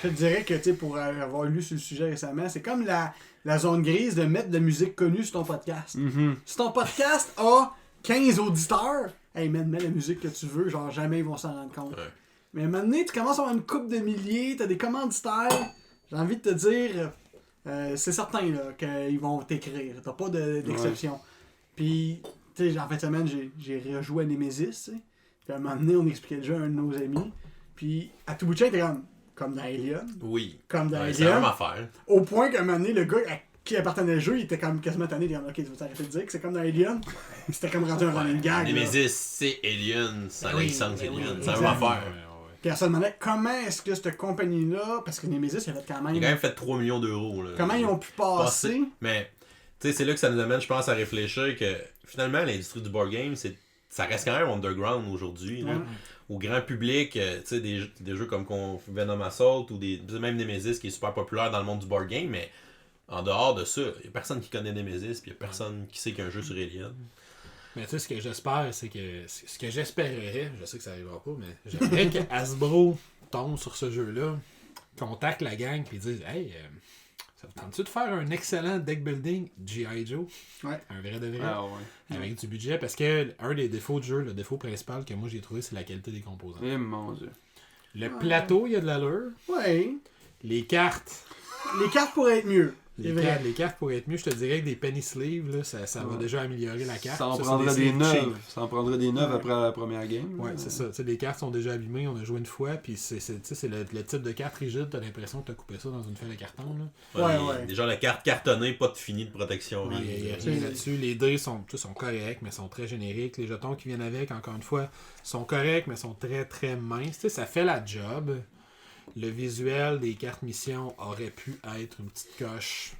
te dirais que, tu sais, pour avoir lu sur le sujet récemment, c'est comme la zone grise de mettre de la musique connue sur ton podcast. Mhm. Si ton podcast a 15 auditeurs, hey man, mets la musique que tu veux, genre jamais ils vont s'en rendre compte. Ouais. Mais maintenant, tu commences à avoir une couple de milliers, t'as des commanditaires, j'ai envie de te dire, c'est certain là, qu'ils vont t'écrire, t'as pas d'exception. Puis, tu sais, en fin de semaine, j'ai rejoué à Nemesis, tu sais. Puis à un moment donné, on expliquait le jeu à un de nos amis. Puis à tout bout de champ, il était comme dans Alien. Oui. Comme dans Ouais, c'est la Alien. même affaire. Au point qu'à un moment donné, le gars à qui appartenait le jeu, il était comme quasiment tanné. Il dit ok, tu veux t'arrêter de dire que c'est comme dans Alien. C'était comme rendu un running gag. là. Nemesis, c'est Alien, ça Ben oui, licence ben oui, Alien. C'est la même exact. affaire. Puis elle se demandait comment est-ce que cette compagnie-là, parce que Nemesis, il a fait quand Il a même. quand même fait 3 millions d'euros. Là. Comment ils ont pu passer. Mais, tu sais, c'est là que ça nous amène, je pense, à réfléchir que finalement, l'industrie du board game, ça reste quand même underground aujourd'hui. là. Ouais. Au grand public, tu sais, des jeux comme Venom Assault ou même Nemesis qui est super populaire dans le monde du board game, mais en dehors de ça, il n'y a personne qui connaît Nemesis, puis il n'y a personne qui sait qu'il y a un jeu sur Alien. Mais tu sais, ce que j'espère, c'est que. Ce que j'espérerais, je sais que ça arrivera pas, mais j'aimerais que Hasbro tombe sur ce jeu-là, contacte la gang, puis dise hey, ça vous tente-tu de faire un excellent deck building G.I. Joe Ouais. Un vrai de vrai Ah ouais. avec du budget, parce que un des défauts du jeu, le défaut principal que moi j'ai trouvé, c'est la qualité des composants. Eh mon dieu. Le plateau, il y a de l'allure. Ouais. Les cartes. Les cartes pourraient être mieux. C'est vrai. Les cartes pourraient être mieux. Je te dirais que des penny sleeves, là, ça va déjà améliorer la carte. Ça en c'est prendrait des sleeves cheap. neuves. Ça en prendrait des neuves après la première game. Ouais, c'est ça. Tu sais, les cartes sont déjà abîmées, on a joué une fois, puis c'est le type de carte rigide, t'as l'impression que t'as coupé ça dans une feuille de carton. Là. Ouais. Déjà, la carte cartonnée, pas de fini de protection. Ouais, rien. il y a C'est- rien là-dessus. Les dés sont corrects, mais sont très génériques. Les jetons qui viennent avec, encore une fois, sont corrects, mais sont très très minces. Tu sais, ça fait la job. Le visuel des cartes mission aurait pu être une petite coche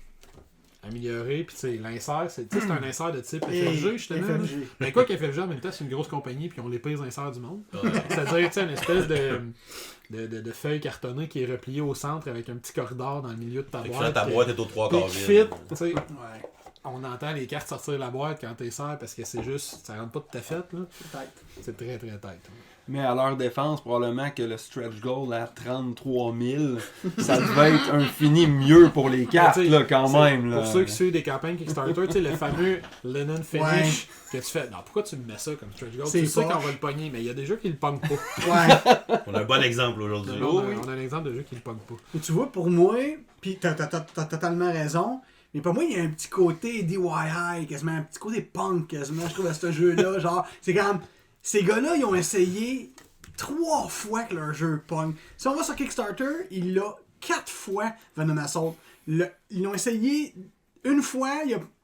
améliorée. Puis tu sais, l'insert, c'est un insert de type FFG, justement. là. FFG. Mais quoi qu'FFG, en même temps, c'est une grosse compagnie, puis ils ont les pires inserts du monde. Ouais. C'est-à-dire, tu sais, une espèce de feuille cartonnée qui est repliée au centre avec un petit corridor dans le milieu de ta Fait que boîte. finalement, ta boîte est aux 3 puis quarts qui vide. fit, tu sais. Ouais. On entend les cartes sortir de la boîte quand t'es sers parce que c'est juste, ça rentre pas de ta fête, là. Peut-être. C'est très très tête. Mais à leur défense, probablement que le stretch goal à 33 000, ça devait être un fini mieux pour les cartes, Mais tu sais, là, quand c'est- même. Là. Pour ceux qui suivent des campagnes Kickstarter, tu sais, le fameux Linen Finish que tu fais. Non, pourquoi tu me mets ça comme stretch goal? C'est Tu sais poche. qu'on va le pogner, mais il y a des jeux qui le pognent pas. Ouais. On a un bon exemple aujourd'hui. on, Oh, a, oui. on a un exemple de jeu qui le pogne pas. Et tu vois, pour moi, pis t'as totalement raison, mais pour moi, il y a un petit côté DIY, quasiment un petit côté punk, quasiment, je trouve, à ce jeu-là. Genre, c'est comme, ces gars-là, ils ont essayé 3 fois que leur jeu punk. Si on va sur Kickstarter, il l'a 4 fois, Venom Assault. Ils l'ont essayé une fois,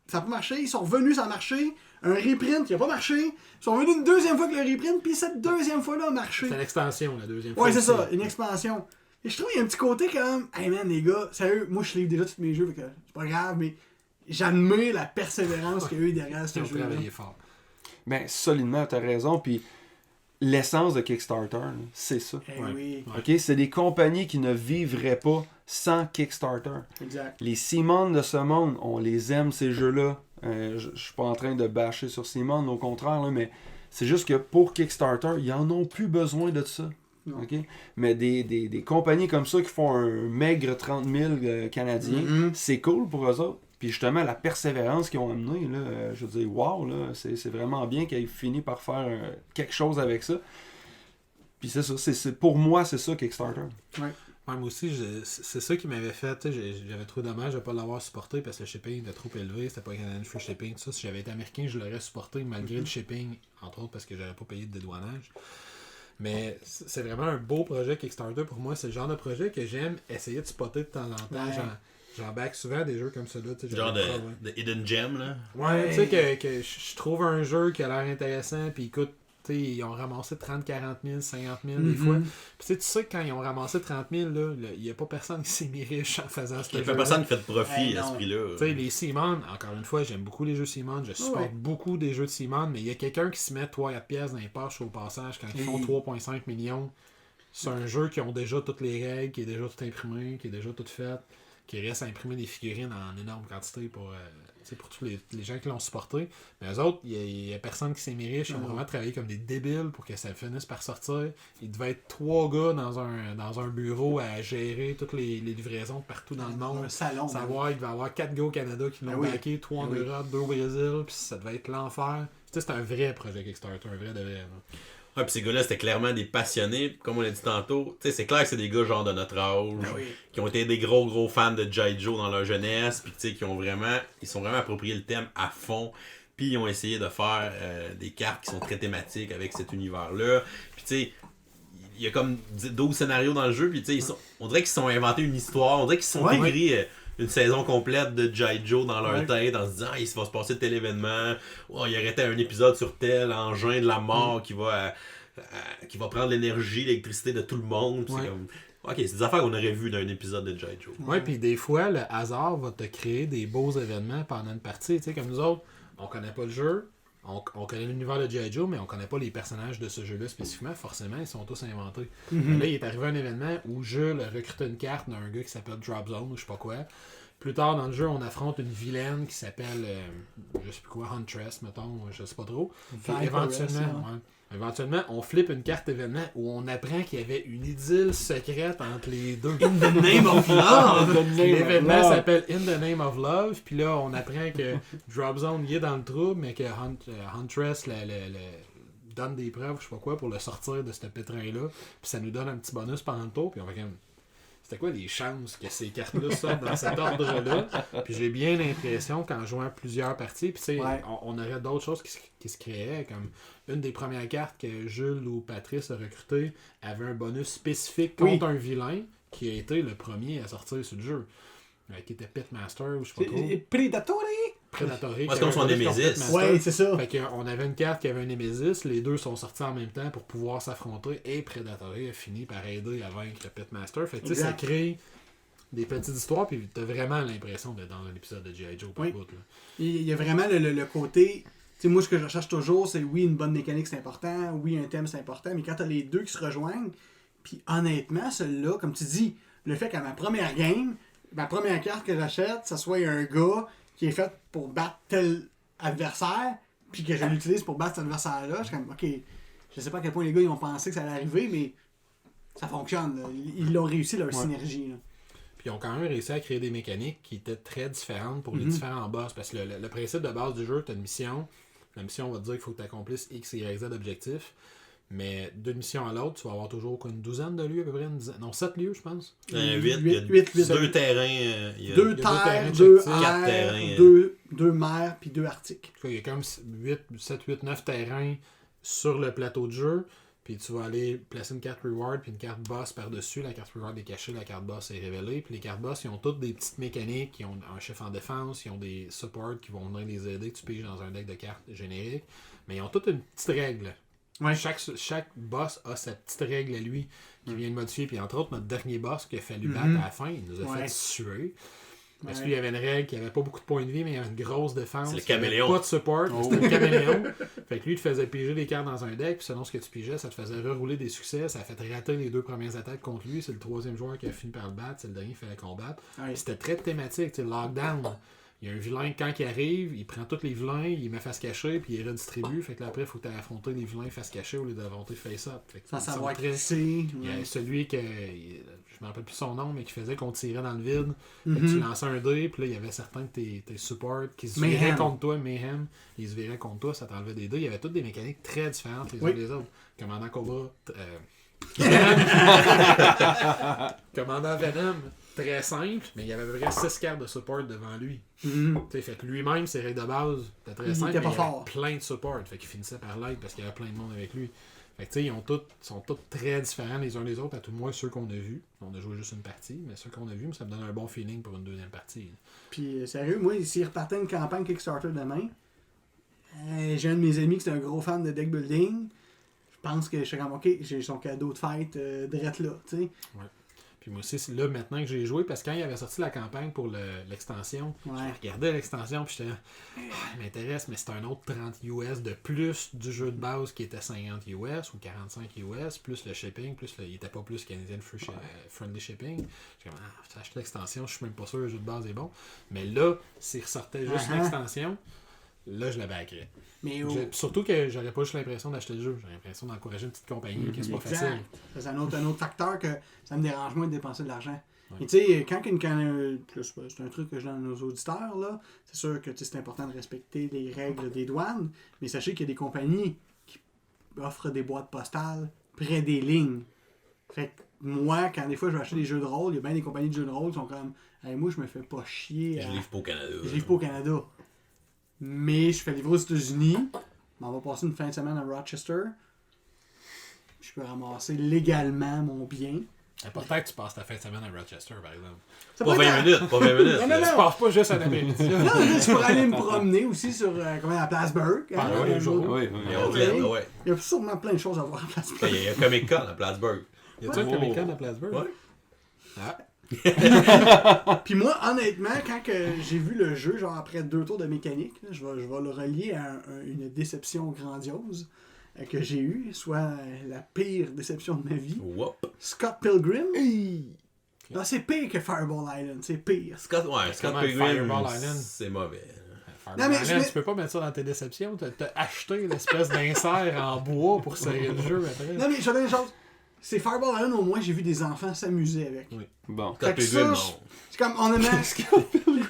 ça n'a pas marché, ils sont revenus, ça a marché. Un reprint, il n'a pas marché. Ils sont revenus une deuxième fois que le reprint, puis cette deuxième fois-là a marché. C'est l'extension, la deuxième fois. Ouais, c'est aussi. ça, une expansion. Et je trouve qu'il y a un petit côté comme, hey man, les gars, sérieux, moi je livre déjà tous mes jeux, fait que c'est pas grave, mais j'admire la persévérance qu'il y a eu derrière Ils ce ont jeu-là. travaillé fort. Ben, solidement, t'as raison. Puis l'essence de Kickstarter, là, c'est ça. Eh Ouais. oui, Ok, c'est des compagnies qui ne vivraient pas sans Kickstarter. exact. Les Simon de ce monde, on les aime ces jeux-là. Je suis pas en train de bâcher sur Simon, au contraire, là, mais c'est juste que pour Kickstarter, ils en ont plus besoin de ça. Non. Ok? Mais des compagnies comme ça qui font un maigre 30 000 canadiens, Mhm. c'est cool pour eux autres. Puis justement, la persévérance qu'ils ont amenée, là, je veux dire, wow, là, c'est vraiment bien qu'ils aient fini par faire quelque chose avec ça. Puis c'est ça, pour moi, c'est ça Kickstarter. Ouais. Ouais, moi aussi, c'est ça qui m'avait fait. J'avais trouvé dommage de ne pas l'avoir supporté parce que le shipping était trop élevé. C'était pas Canadian Free Shipping. Tout ça. Si j'avais été américain, je l'aurais supporté malgré le shipping, entre autres parce que j'avais pas payé de dédouanage. Mais c'est vraiment un beau projet Kickstarter pour moi. C'est le genre de projet que j'aime essayer de spotter de temps en temps. Ouais. J'en back souvent des jeux comme ceux-là. Genre de Hidden Gem, là. Ouais, tu sais que je trouve un jeu qui a l'air intéressant, puis écoute, ils ont ramassé 30, 40 000, 50 000 des fois. Puis tu sais que quand ils ont ramassé 30 000, il n'y a pas personne qui s'est mis riche en faisant ce jeu. Il n'y a pas personne qui fait de profit à ce prix-là. Tu sais, les Seaman, encore une fois, j'aime beaucoup les jeux Seaman, je supporte beaucoup des jeux de Seaman, mais il y a quelqu'un qui se met 3-4 pièces dans les poches au passage quand ils font 3,5 millions. C'est un jeu qui ont déjà toutes les règles, qui est déjà tout imprimé, qui est déjà tout fait, qui reste à imprimer des figurines en énorme quantité pour tous les gens qui l'ont supporté. Mais eux autres, il n'y a personne qui s'est mis riche. Ils ont vraiment travaillé comme des débiles pour que ça finisse par sortir. Il devait être 3 gars dans un bureau à gérer toutes les livraisons partout dans le monde. Un salon. Savoir, il devait y avoir 4 gars au Canada qui l'ont backé, 3 en Europe, 2 au Brésil, puis ça devait être l'enfer. C'est un vrai projet Kickstarter, un vrai de vrai. Là. Ouais, pis ces gars-là, c'était clairement des passionnés. Comme on l'a dit tantôt, c'est clair que c'est des gars genre de notre âge, qui ont été des gros fans de G.I. Joe dans leur jeunesse, puis qui ont ils sont vraiment approprié le thème à fond. Puis ils ont essayé de faire des cartes qui sont très thématiques avec cet univers-là. Puis tu sais, il y a comme 12 scénarios dans le jeu, puis on dirait qu'ils se sont inventés une histoire, on dirait qu'ils se sont écrits une saison complète de G.I. Joe dans leur tête en se disant il va se passer tel événement, il y aurait un épisode sur tel engin de la mort qui va prendre l'énergie, l'électricité de tout le monde. C'est comme... Ok, c'est des affaires qu'on aurait vues d'un épisode de G.I. Joe. Ouais, puis des fois, le hasard va te créer des beaux événements pendant une partie. Tu sais, comme nous autres, on connaît pas le jeu, on connaît l'univers de G.I. Joe, mais on connaît pas les personnages de ce jeu-là spécifiquement. Forcément, ils sont tous inventés. Là, il est arrivé un événement où Jules a recruté une carte d'un gars qui s'appelle Drop Zone ou je sais pas quoi. Plus tard dans le jeu, on affronte une vilaine qui s'appelle, je sais plus quoi, Huntress, mettons, je sais pas trop. Puis éventuellement, on flippe une carte événement où on apprend qu'il y avait une idylle secrète entre les deux. In the name of love! L'événement s'appelle In the Name of Love. Puis là, on apprend que Drop Zone y est dans le trouble, mais que Huntress donne des preuves, je sais pas quoi, pour le sortir de ce pétrin-là. Puis ça nous donne un petit bonus pendant le tour. Puis on va comme... C'était quoi les chances que ces cartes-là sortent dans cet ordre-là? Puis j'ai bien l'impression qu'en jouant plusieurs parties, puis tu sais, on aurait d'autres choses qui se créaient, comme une des premières cartes que Jules ou Patrice a recrutées avait un bonus spécifique contre un vilain qui a été le premier à sortir sur le jeu. Qui était Pitmaster ou je sais pas trop. Predatory. Parce qu'on son Némésis. Ouais, c'est ça. Fait qu'on avait une carte qui avait un Némésis, les deux sont sortis en même temps pour pouvoir s'affronter et Predatory a fini par aider à vaincre le Pitmaster. Fait que tu sais, ça crée des petites histoires puis t'as vraiment l'impression d'être dans un épisode de G.I. Joe par bout. Là. Il y a vraiment le côté... Tu sais, moi, ce que je recherche toujours, c'est oui, une bonne mécanique, c'est important, oui, un thème, c'est important, mais quand t'as les deux qui se rejoignent, puis honnêtement, celui-là, comme tu dis, le fait qu'à ma première game, ma première carte que j'achète, ça soit un gars qui est fait pour battre tel adversaire, puis que je l'utilise pour battre cet adversaire-là, je suis comme, ok, je sais pas à quel point les gars ils ont pensé que ça allait arriver, mais ça fonctionne. Là. Ils l'ont réussi, leur synergie. Là. Puis ils ont quand même réussi à créer des mécaniques qui étaient très différentes pour les différents boss, parce que le principe de base du jeu, tu as une mission. La mission, on va te dire qu'il faut que tu accomplisses X, Y, Z objectifs. Mais d'une mission à l'autre, tu vas avoir toujours une douzaine de lieux à peu près. Non, 7 lieux, je pense. 8, il y a 2 terrains. Il y a 2 terres, 2 airs, 2 mers, puis 2 arctiques. Il y a comme 7, 8, 9 terrains sur le plateau de jeu. Puis tu vas aller placer une carte reward puis une carte boss par-dessus. La carte reward est cachée, la carte boss est révélée. Puis les cartes boss, ils ont toutes des petites mécaniques. Ils ont un chef en défense, ils ont des supports qui vont venir les aider. Tu piges dans un deck de cartes générique. Mais ils ont toutes une petite règle. Ouais. Chaque boss a sa petite règle à lui qui vient de modifier. Puis entre autres, notre dernier boss qui a fallu battre à la fin, il nous a fait suer. Parce qu'il y avait une règle qui avait pas beaucoup de points de vie, mais il y avait une grosse défense. C'est le caméléon. Pas de support, c'était le caméléon. Fait que lui, il te faisait piger des cartes dans un deck, puis selon ce que tu pigeais, ça te faisait rerouler des succès. Ça a fait rater les 2 premières attaques contre lui. C'est le 3e joueur qui a fini par le battre. C'est le dernier qui fallait combattre. C'était très thématique, tu sais, lockdown. Il y a un vilain, quand il arrive, il prend tous les vilains, il les met face cachée, puis il les redistribue. Fait que là, après, il faut que tu aies affronté les vilains face cachée au lieu d'affronter face-up. Sans savoir qui c'est. Il y a celui que... Je me rappelle plus son nom, mais qui faisait qu'on tirait dans le vide. Fait que tu lançais un dé, puis là, il y avait certains de tes supports qui se viraient contre toi, Mayhem. Ils se viraient contre toi, ça t'enlevait des dés. Il y avait toutes des mécaniques très différentes les unes des autres. Commandant Cobra, Commandant Venom, très simple, mais il y avait à peu près 6 cartes de support devant lui. Fait que lui-même, ses règles de base, c'était très simple, était mais pas il y fort. avait plein de support. Fait qu'il finissait par l'être parce qu'il y avait plein de monde avec lui. Fait que ils sont tous très différents les uns des autres, à tout le moins ceux qu'on a vus. On a joué juste une partie, mais ceux qu'on a vus, ça me donne un bon feeling pour une deuxième partie. Puis sérieux, moi, s'il repartait une campagne Kickstarter demain, j'ai un de mes amis qui est un gros fan de deck building. Je pense que je suis comme, ok, j'ai son cadeau de fête direct là, tu sais. Ouais. Puis moi aussi, c'est là maintenant que j'ai joué, parce que quand il avait sorti la campagne pour l'extension, je regardais l'extension, puis j'étais il m'intéresse, mais c'est un autre 30 US de plus du jeu de base qui était 50 US ou 45 US, plus le shipping, il était pas plus Canadian Friendly Shipping. J'ai comme, j'ai acheté l'extension, je suis même pas sûr que le jeu de base est bon. Mais là, s'il ressortait juste l'extension, là, je l'avais hacké. Mais surtout que j'aurais pas juste l'impression d'acheter le jeu, j'ai l'impression d'encourager une petite compagnie, que c'est pas facile. C'est un autre facteur que ça me dérange moins de dépenser de l'argent. Et tu sais, quand c'est un truc que je donne à nos auditeurs, là, c'est sûr que c'est important de respecter les règles des douanes, mais sachez qu'il y a des compagnies qui offrent des boîtes postales près des lignes. Fait que moi, quand des fois je vais acheter des jeux de rôle, il y a bien des compagnies de jeux de rôle qui sont comme hey, moi je me fais pas chier. Je livre pas au Canada. Je livre pas au Canada. Mais je fais livrer aux États-Unis. On va passer une fin de semaine à Rochester. Je peux ramasser légalement mon bien. C'est important que tu passes ta fin de semaine à Rochester, par exemple. Pas 20 minutes, pas 20 minutes. Non. Tu passes pas juste un après-midi. Non, tu pourrais aller me promener aussi sur la place Burke. Oui. Il y a sûrement plein de choses à voir à place Burke. Il y a Comic-Con à Plattsburgh. Y a-tu un Comic-Con à Plattsburgh? Ouais. Ah. Puis moi, honnêtement, quand j'ai vu le jeu, genre après 2 tours de mécanique, là, je vais le relier à une déception grandiose que j'ai eue, soit la pire déception de ma vie. Whoop. Scott Pilgrim. Non, c'est pire que Fireball Island, c'est pire. Scott Pilgrim, Fireball Island? C'est mauvais. Non, mais tu peux pas mettre ça dans tes déceptions. T'as acheté l'espèce d'insert en bois pour serrer le jeu après. Non, mais je te dis une chose. C'est Fireball Island, au moins, j'ai vu des enfants s'amuser avec. Oui. Bon. Scott Pilgrim, non. C'est comme, on a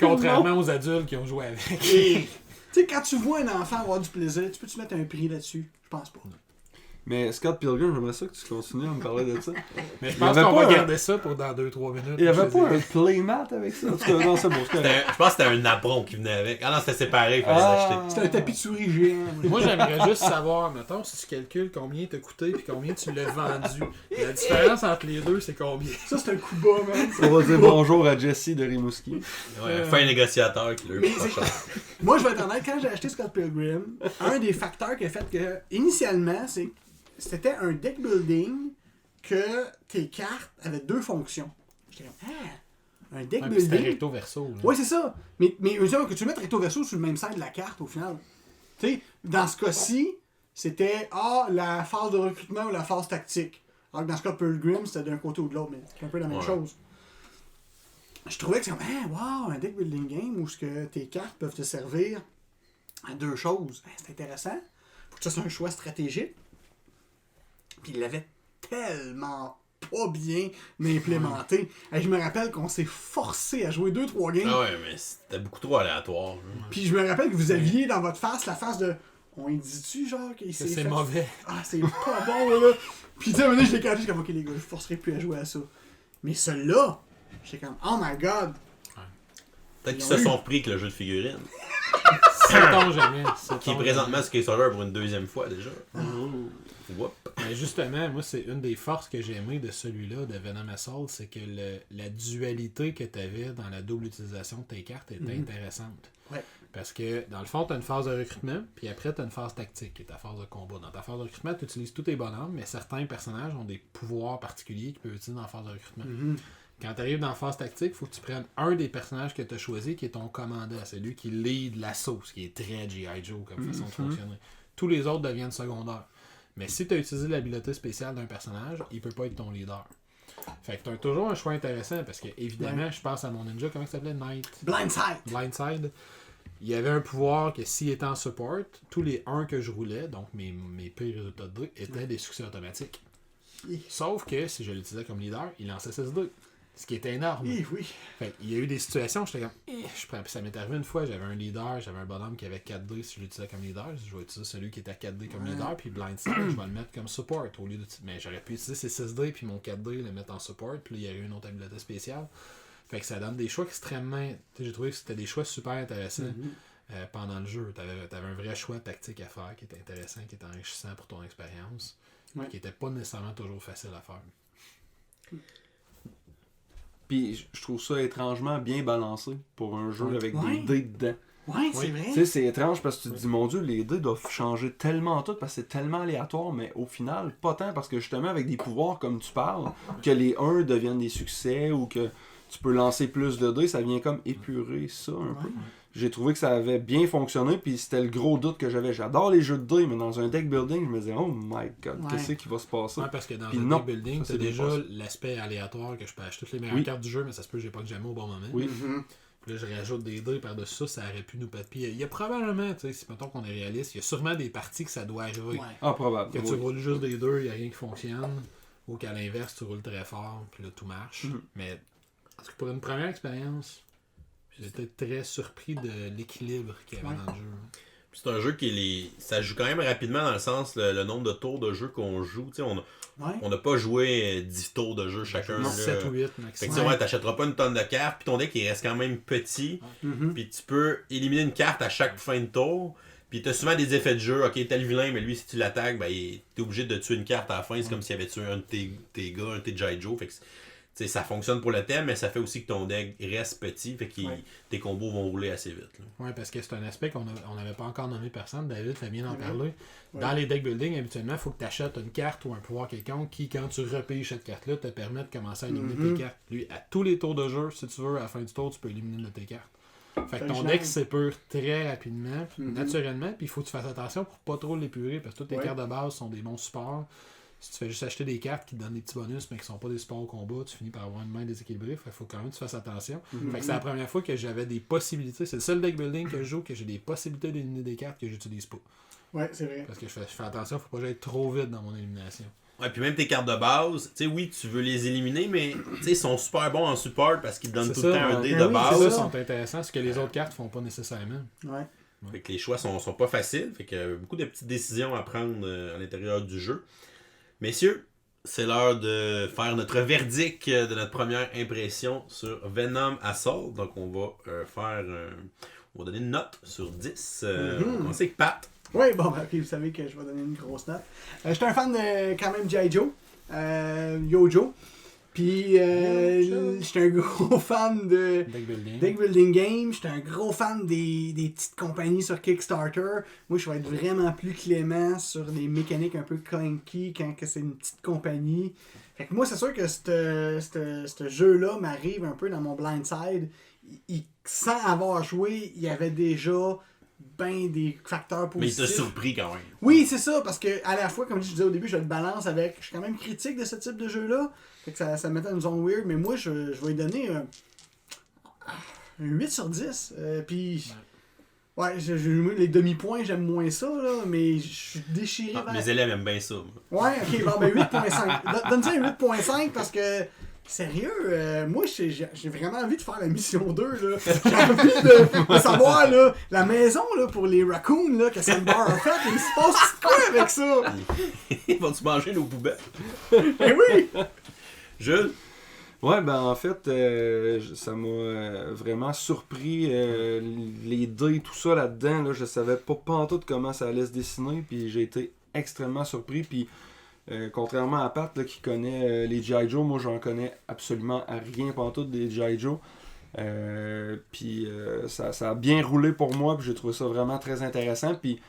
Contrairement aux adultes qui ont joué avec. Tu sais, quand tu vois un enfant avoir du plaisir, tu peux-tu mettre un prix là-dessus? Je pense pas. Mais Scott Pilgrim, j'aimerais ça que tu continues à me parler de ça. Mais je pense qu'on va garder ça pour dans 2-3 minutes. Il n'y avait pas un playmat avec ça? En tout cas, non, c'est bon. Je pense que c'était un apron qui venait avec. Ah non, c'était séparé, il fallait l'acheter. C'était un tapis de souris géant. Moi, j'aimerais juste savoir, mettons, si tu calcules combien t'as coûté et combien tu l'as vendu. La différence entre les deux, c'est combien? Ça, c'est un coup bas, man. On va dire bonjour à Jesse de Rimouski. Ouais, fin négociateur qui leur coûte pas cher. Moi, je vais être honnête, quand j'ai acheté Scott Pilgrim, un des facteurs qui a fait que, initialement, c'était un deck building que tes cartes avaient 2 fonctions. J'étais comme, un deck building. C'était recto verso. Oui, c'est ça. Mais que tu mettes recto verso sur le même side de la carte, au final. Tu sais, dans ce cas-ci, c'était la phase de recrutement ou la phase tactique. Alors que dans Scott Pilgrim, c'était d'un côté ou de l'autre, mais c'est un peu la même chose. Je trouvais que c'est comme, wow, un deck building game où tes cartes peuvent te servir à 2 choses. C'est intéressant. Faut que ça soit un choix stratégique. Puis il l'avait tellement pas bien implémenté. Je me rappelle qu'on s'est forcé à jouer 2-3 games. Ah ouais, mais c'était beaucoup trop aléatoire. Puis je me rappelle que vous aviez dans votre face la face de... On y dit-tu, genre, qu'il s'est C'est fait... mauvais. Ah, c'est pas bon, là. Puis tu sais, à un moment donné, je l'ai caché, je suis comme, ok, les gars, je forcerai plus à jouer à ça. Mais celui-là, j'étais comme, oh my god. Peut-être qu'ils se sont repris avec le jeu de figurines. Sait-on jamais. Qui est présentement sur Kickstarter pour une 2e fois déjà. Whoop. Mais justement, moi, c'est une des forces que j'ai aimé de celui-là, de Venom Assault, c'est que la dualité que tu avais dans la double utilisation de tes cartes était intéressante. Ouais. Parce que, dans le fond, tu as une phase de recrutement, puis après, tu as une phase tactique, qui est ta phase de combat. Dans ta phase de recrutement, tu utilises tous tes bonhommes, mais certains personnages ont des pouvoirs particuliers qu'ils peuvent utiliser dans la phase de recrutement. Quand tu arrives dans la phase tactique, il faut que tu prennes un des personnages que tu as choisi, qui est ton commandant. C'est lui qui lead l'assaut, ce qui est très G.I. Joe comme façon de fonctionner. Tous les autres deviennent secondaires. Mais si tu as utilisé l'habileté spéciale d'un personnage, il peut pas être ton leader. Fait que tu as toujours un choix intéressant, parce que, évidemment, je pense à mon ninja, comment il s'appelait? Blindside. Il y avait un pouvoir que s'il était en support, tous les 1 que je roulais, donc mes pires résultats de dés, étaient des succès automatiques. Sauf que si je l'utilisais comme leader, il lançait 6 dés. Ce qui était énorme. Oui. Fait il y a eu des situations où j'étais comme ça m'est arrivé une fois, j'avais un leader, j'avais un bonhomme qui avait 4D si je l'utilisais comme leader. Je vais utiliser celui qui était à 4D comme leader, puis blindside, je vais le mettre comme support au lieu de. Mais j'aurais pu utiliser ses 6D, puis mon 4D, le mettre en support, puis là, il y a eu une autre habileté spéciale. Fait que ça donne des choix extrêmement. J'ai trouvé que c'était des choix super intéressants pendant le jeu. T'avais un vrai choix tactique à faire qui était intéressant, qui était enrichissant pour ton expérience, qui était pas nécessairement toujours facile à faire. Puis je trouve ça étrangement bien balancé pour un jeu avec des dés dedans. Ouais, c'est vrai. Tu sais, c'est étrange parce que tu te dis, mon Dieu, les dés doivent changer tellement tout parce que c'est tellement aléatoire, mais au final, pas tant parce que justement, avec des pouvoirs comme tu parles, que les 1 deviennent des succès ou que tu peux lancer plus de dés, ça vient comme épurer ça un peu. J'ai trouvé que ça avait bien fonctionné, puis c'était le gros doute que j'avais. J'adore les jeux de dés, mais dans un deck building, je me disais, oh my god, qu'est-ce qui va se passer? Ouais, parce que dans puis un non, deck building, ça, t'as déjà passé. l'aspect aléatoire que je peux acheter toutes les meilleures cartes du jeu, mais ça se peut que j'ai pas que jamais au bon moment. Oui. Puis là, je rajoute des dés par-dessus ça aurait pu nous péter. Puis il y a probablement, tu sais, si mettons qu'on est réaliste, il y a sûrement des parties que ça doit arriver. Ouais. Ah, probable. Que tu roules juste des dés, il n'y a rien qui fonctionne. Ou qu'à l'inverse, tu roules très fort, puis là, tout marche. Mais en tout cas, pour une première expérience, j'étais très surpris de l'équilibre qu'il y avait dans le jeu. Puis c'est un jeu ça joue quand même rapidement dans le sens, le nombre de tours de jeu qu'on joue. Tu sais, on n'a pas joué 10 tours de jeu chacun. Non, là. 7 ou 8 Fait maximum. que t'achèteras pas une tonne de cartes, puis ton deck il reste quand même petit. Puis tu peux éliminer une carte à chaque fin de tour. Puis t'as souvent des effets de jeu. Ok, tel vilain, mais lui, si tu l'attaques, ben, t'es obligé de tuer une carte à la fin. C'est comme s'il avait tué un de tes gars, un de tes Jaijo. Fait que ça fonctionne pour le thème, mais ça fait aussi que ton deck reste petit. Fait que tes combos vont rouler assez vite. Oui, parce que c'est un aspect qu'on n'avait pas encore nommé personne. David fait bien d'en parler. Dans les deck building, habituellement, il faut que tu achètes une carte ou un pouvoir quelconque qui, quand tu repiges cette carte-là, te permet de commencer à éliminer tes cartes. Lui, à tous les tours de jeu, si tu veux, à la fin du tour, tu peux éliminer une de tes cartes. Fait que ton deck s'épure très rapidement, naturellement, puis il faut que tu fasses attention pour pas trop l'épurer, parce que toutes tes cartes de base sont des bons supports. Si tu fais juste acheter des cartes qui te donnent des petits bonus, mais qui sont pas des supports au combat, tu finis par avoir une main déséquilibrée. Fait qu'il faut quand même que tu fasses attention. Fait que c'est la première fois que j'avais des possibilités. C'est le seul deck building que je joue que j'ai des possibilités d'éliminer des cartes que j'utilise pas. Ouais, c'est vrai. Parce que je fais attention, faut pas que j'aille trop vite dans mon élimination. Ouais, puis même tes cartes de base, tu sais, oui, tu veux les éliminer, mais tu sais, ils sont super bons en support parce qu'ils te donnent tout le temps un dé de base. C'est ça, sont intéressants, ce que les autres cartes font pas nécessairement. Ouais. Fait que les choix sont pas faciles. Fait que beaucoup de petites décisions à prendre à l'intérieur du jeu. Messieurs, c'est l'heure de faire notre verdict de notre première impression sur Venom Assault. Donc on va on va donner une note sur 10. On sait que Pat. Oui, bon, ok, vous savez que je vais donner une grosse note. J'étais un fan de quand même G.I. Joe, Yojo. Puis j'étais un gros fan de Deck Building Game. J'étais un gros fan des petites compagnies sur Kickstarter. Moi, je vais être vraiment plus clément sur les mécaniques un peu clunky quand c'est une petite compagnie. Fait que moi, c'est sûr que ce jeu-là m'arrive un peu dans mon blindside. Sans avoir joué, il y avait déjà des facteurs positifs. Mais il t'a surpris quand même. Oui, c'est ça, parce que à la fois, comme je disais au début, je le balance avec. Je suis quand même critique de ce type de jeu-là. Fait que ça me met dans une zone weird, mais moi, je vais lui donner un 8 sur 10. Puis, les demi-points, j'aime moins ça, là, mais je suis déchiré. Mes élèves aiment bien ça. Moi. Ouais, ok, bon, ben 8.5. Donne-y un 8.5 parce que. Sérieux, moi j'ai vraiment envie de faire la mission 2 là. J'ai envie de savoir là, la maison là, pour les raccoons là, que Sandbar a fait, il se passe quoi avec ça? Ils vont-tu manger nos poubelles? Eh oui! Jules? Ouais, ben en fait, ça m'a vraiment surpris. Les dés, tout ça là-dedans, là, je savais pas pantoute comment ça allait se dessiner, puis j'ai été extrêmement surpris. Puis contrairement à Pat là, qui connaît les G.I. Joe, moi j'en connais absolument rien pantoute des G.I. Joe. Puis ça a bien roulé pour moi, puis j'ai trouvé ça vraiment très intéressant. Puis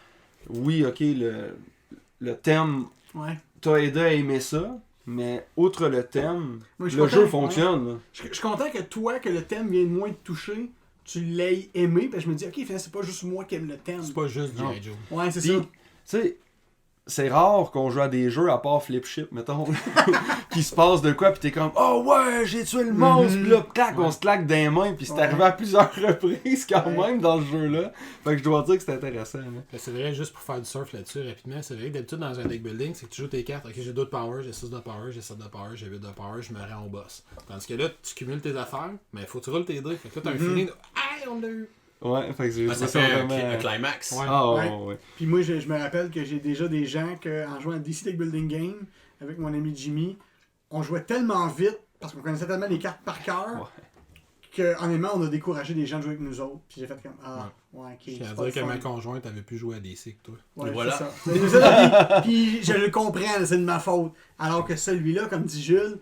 oui, ok, le thème t'a aidé à aimer ça. Mais outre le thème, le jeu fonctionne. Ouais. Je suis content que toi, que le thème vienne moins te toucher, tu l'aies aimé. Parce que je me dis, ok, finalement, c'est pas juste moi qui aime le thème. C'est pas juste G.I. Joe. Ouais, c'est ça. Tu sais, c'est rare qu'on joue à des jeux, à part Flip Chip, mettons, qui se passe de quoi, pis t'es comme, oh ouais, j'ai tué le monstre, pis là, clac, on se claque dans les mains, pis c'est arrivé à plusieurs reprises quand même dans ce jeu-là. Fait que je dois dire que c'est intéressant. C'est vrai, juste pour faire du surf là-dessus rapidement, c'est vrai que d'habitude dans un deck building, c'est que tu joues tes cartes, ok, j'ai 2 de power, j'ai 6 de power, j'ai 7 de power, j'ai 8 de power, je me rends au boss. Tandis que là, tu cumules tes affaires, mais il faut que tu roules tes dés. Fait que là, t'as un feeling de, on l'a eu. Ouais, fait que j'ai Ça trouvé fait ça un vraiment... climax. Ouais. Ah Ouais. ouais. Puis moi, je me rappelle que j'ai déjà des gens en jouant à DC Deck Building Game avec mon ami Jimmy, on jouait tellement vite parce qu'on connaissait tellement les cartes par cœur que honnêtement, on a découragé des gens de jouer avec nous autres. Puis j'ai fait comme ouais, ok. Je tiens à c'est pas dire que le ma fun. conjointe avait pu jouer à DC que toi. Ouais, Et voilà. c'est ça. Puis je le comprends, c'est de ma faute. Alors que celui-là, comme dit Jules,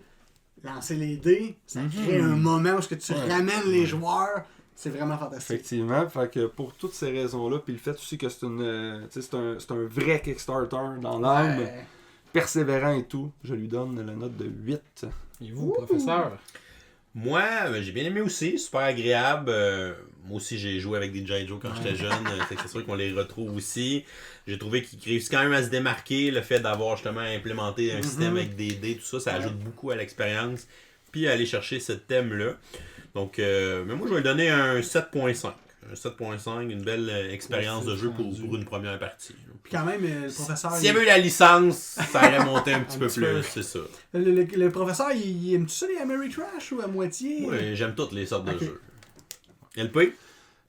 lancer les dés, ça crée un moment où tu ramènes les joueurs. C'est vraiment fantastique. Effectivement, fait que pour toutes ces raisons-là, puis le fait aussi que c'est un vrai Kickstarter dans l'âme, Ouais. persévérant et tout, je lui donne la note de 8. Et vous, professeur? Moi, j'ai bien aimé aussi, super agréable. Moi aussi, j'ai joué avec des G.I. Joe quand j'étais jeune, fait que c'est sûr qu'on les retrouve aussi. J'ai trouvé qu'ils réussissent quand même à se démarquer, le fait d'avoir justement implémenté un système avec des dés, tout ça, ça ajoute beaucoup à l'expérience, puis à aller chercher ce thème-là. Donc, mais moi, je vais lui donner un 7.5. Un 7.5, une belle expérience de jeu pour une première partie. Puis quand même, le professeur. S'il y avait eu la licence, ça aurait monté un petit peu plus, c'est ça. Le professeur, il aime-tu ça les Ameritrash ou à moitié? Oui, j'aime toutes les sortes de jeux. LP?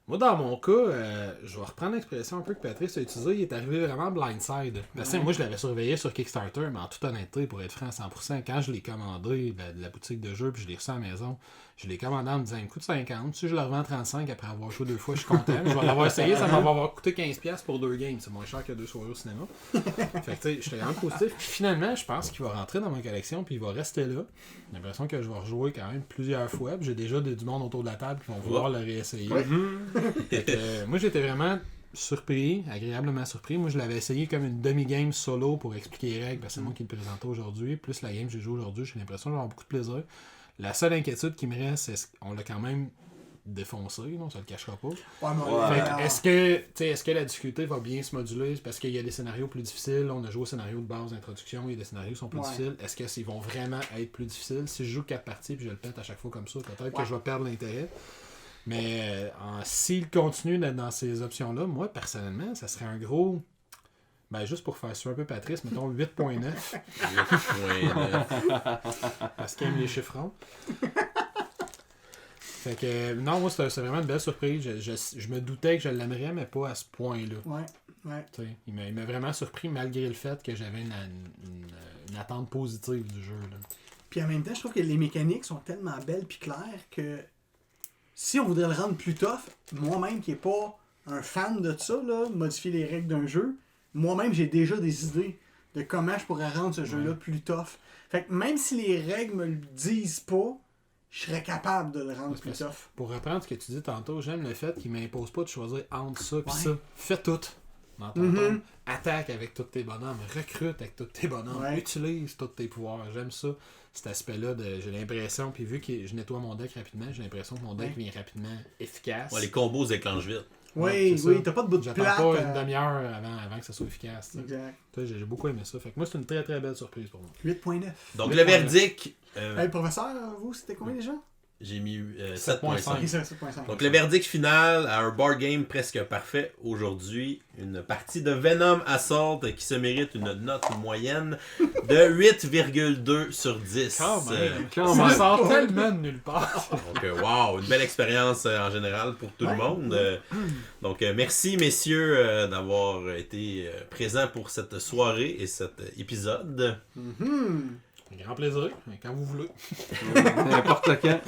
Moi, dans mon cas, je vais reprendre l'expression un peu que Patrice a utilisée. Il est arrivé vraiment blindside. Parce que moi, je l'avais surveillé sur Kickstarter, mais en toute honnêteté, pour être franc à 100%, quand je l'ai commandé de la boutique de jeux puis je l'ai reçu à la maison, je l'ai commandé en me disant, il me coûte 50. Si je le revends 35 après avoir joué 2 fois, je suis content. Je vais l'avoir essayé, ça va m'avoir coûté 15$ pour 2 games. C'est moins cher que 2 soirées au cinéma. Fait que tu sais, j'étais vraiment positif. Puis finalement, je pense qu'il va rentrer dans ma collection puis il va rester là. J'ai l'impression que je vais rejouer quand même plusieurs fois. Puis j'ai déjà du monde autour de la table qui vont vouloir le réessayer. Fait que, moi, j'étais vraiment surpris, agréablement surpris. Moi, je l'avais essayé comme une demi-game solo pour expliquer les règles, parce que c'est moi qui le présentais aujourd'hui. Plus la game que j'ai joué aujourd'hui, j'ai l'impression d'avoir beaucoup de plaisir. La seule inquiétude qui me reste, c'est qu'on l'a quand même défoncé, on se le cachera pas. Fait que, est-ce que la difficulté va bien se moduler? Parce qu'il y a des scénarios plus difficiles. On a joué au scénario de base d'introduction, il y a des scénarios qui sont plus difficiles. Est-ce qu'ils vont vraiment être plus difficiles? Si je joue 4 parties puis je le pète à chaque fois comme ça, peut-être que je vais perdre l'intérêt. Mais s'il continue d'être dans ces options-là, moi, personnellement, ça serait un gros... Ben, juste pour faire suer un peu Patrice, mettons 8.9. 8.9. Parce qu'il aime les chiffrons. Fait que, non, moi, c'est vraiment une belle surprise. Je me doutais que je l'aimerais, mais pas à ce point-là. Ouais. Il m'a vraiment surpris, malgré le fait que j'avais une attente positive du jeu. Là. Puis en même temps, je trouve que les mécaniques sont tellement belles puis claires que si on voudrait le rendre plus tough, moi-même qui n'ai pas un fan de ça, là, modifier les règles d'un jeu, moi-même j'ai déjà des idées de comment je pourrais rendre ce jeu-là plus tough. Fait que même si les règles me le disent pas, je serais capable de le rendre plus tough. Pour reprendre ce que tu dis tantôt, j'aime le fait qu'il m'impose pas de choisir entre ça et ça. Fais tout dans ton tour. Attaque avec tous tes bonhommes, recrute avec tous tes bonhommes, utilise tous tes pouvoirs. J'aime ça. Cet aspect-là, j'ai l'impression, puis vu que je nettoie mon deck rapidement, j'ai l'impression que mon deck vient rapidement efficace. Les combos se déclenchent vite. Oui, t'as pas de bout de plate. J'attends pas une demi-heure avant que ça soit efficace. T'sais. Exact. J'ai beaucoup aimé ça. Fait que moi, c'est une très très belle surprise pour moi. 8.9. Donc le verdict... Hey, professeur, vous, c'était combien déjà? J'ai mis 7.5. 7.5. Donc le verdict final à un board game presque parfait aujourd'hui, une partie de Venom Assault qui se mérite une note moyenne de 8,2 sur 10. Ça sort tellement de nulle part. Donc wow, une belle expérience en général pour tout le monde. Donc merci messieurs d'avoir été présents pour cette soirée et cet épisode. Un grand plaisir, quand vous voulez. N'importe quand.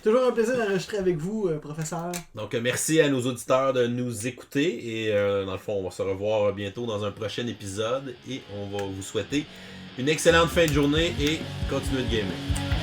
Toujours un plaisir d'enregistrer avec vous, professeur. Donc merci à nos auditeurs de nous écouter et dans le fond on va se revoir bientôt dans un prochain épisode et on va vous souhaiter une excellente fin de journée et continuez de gamer.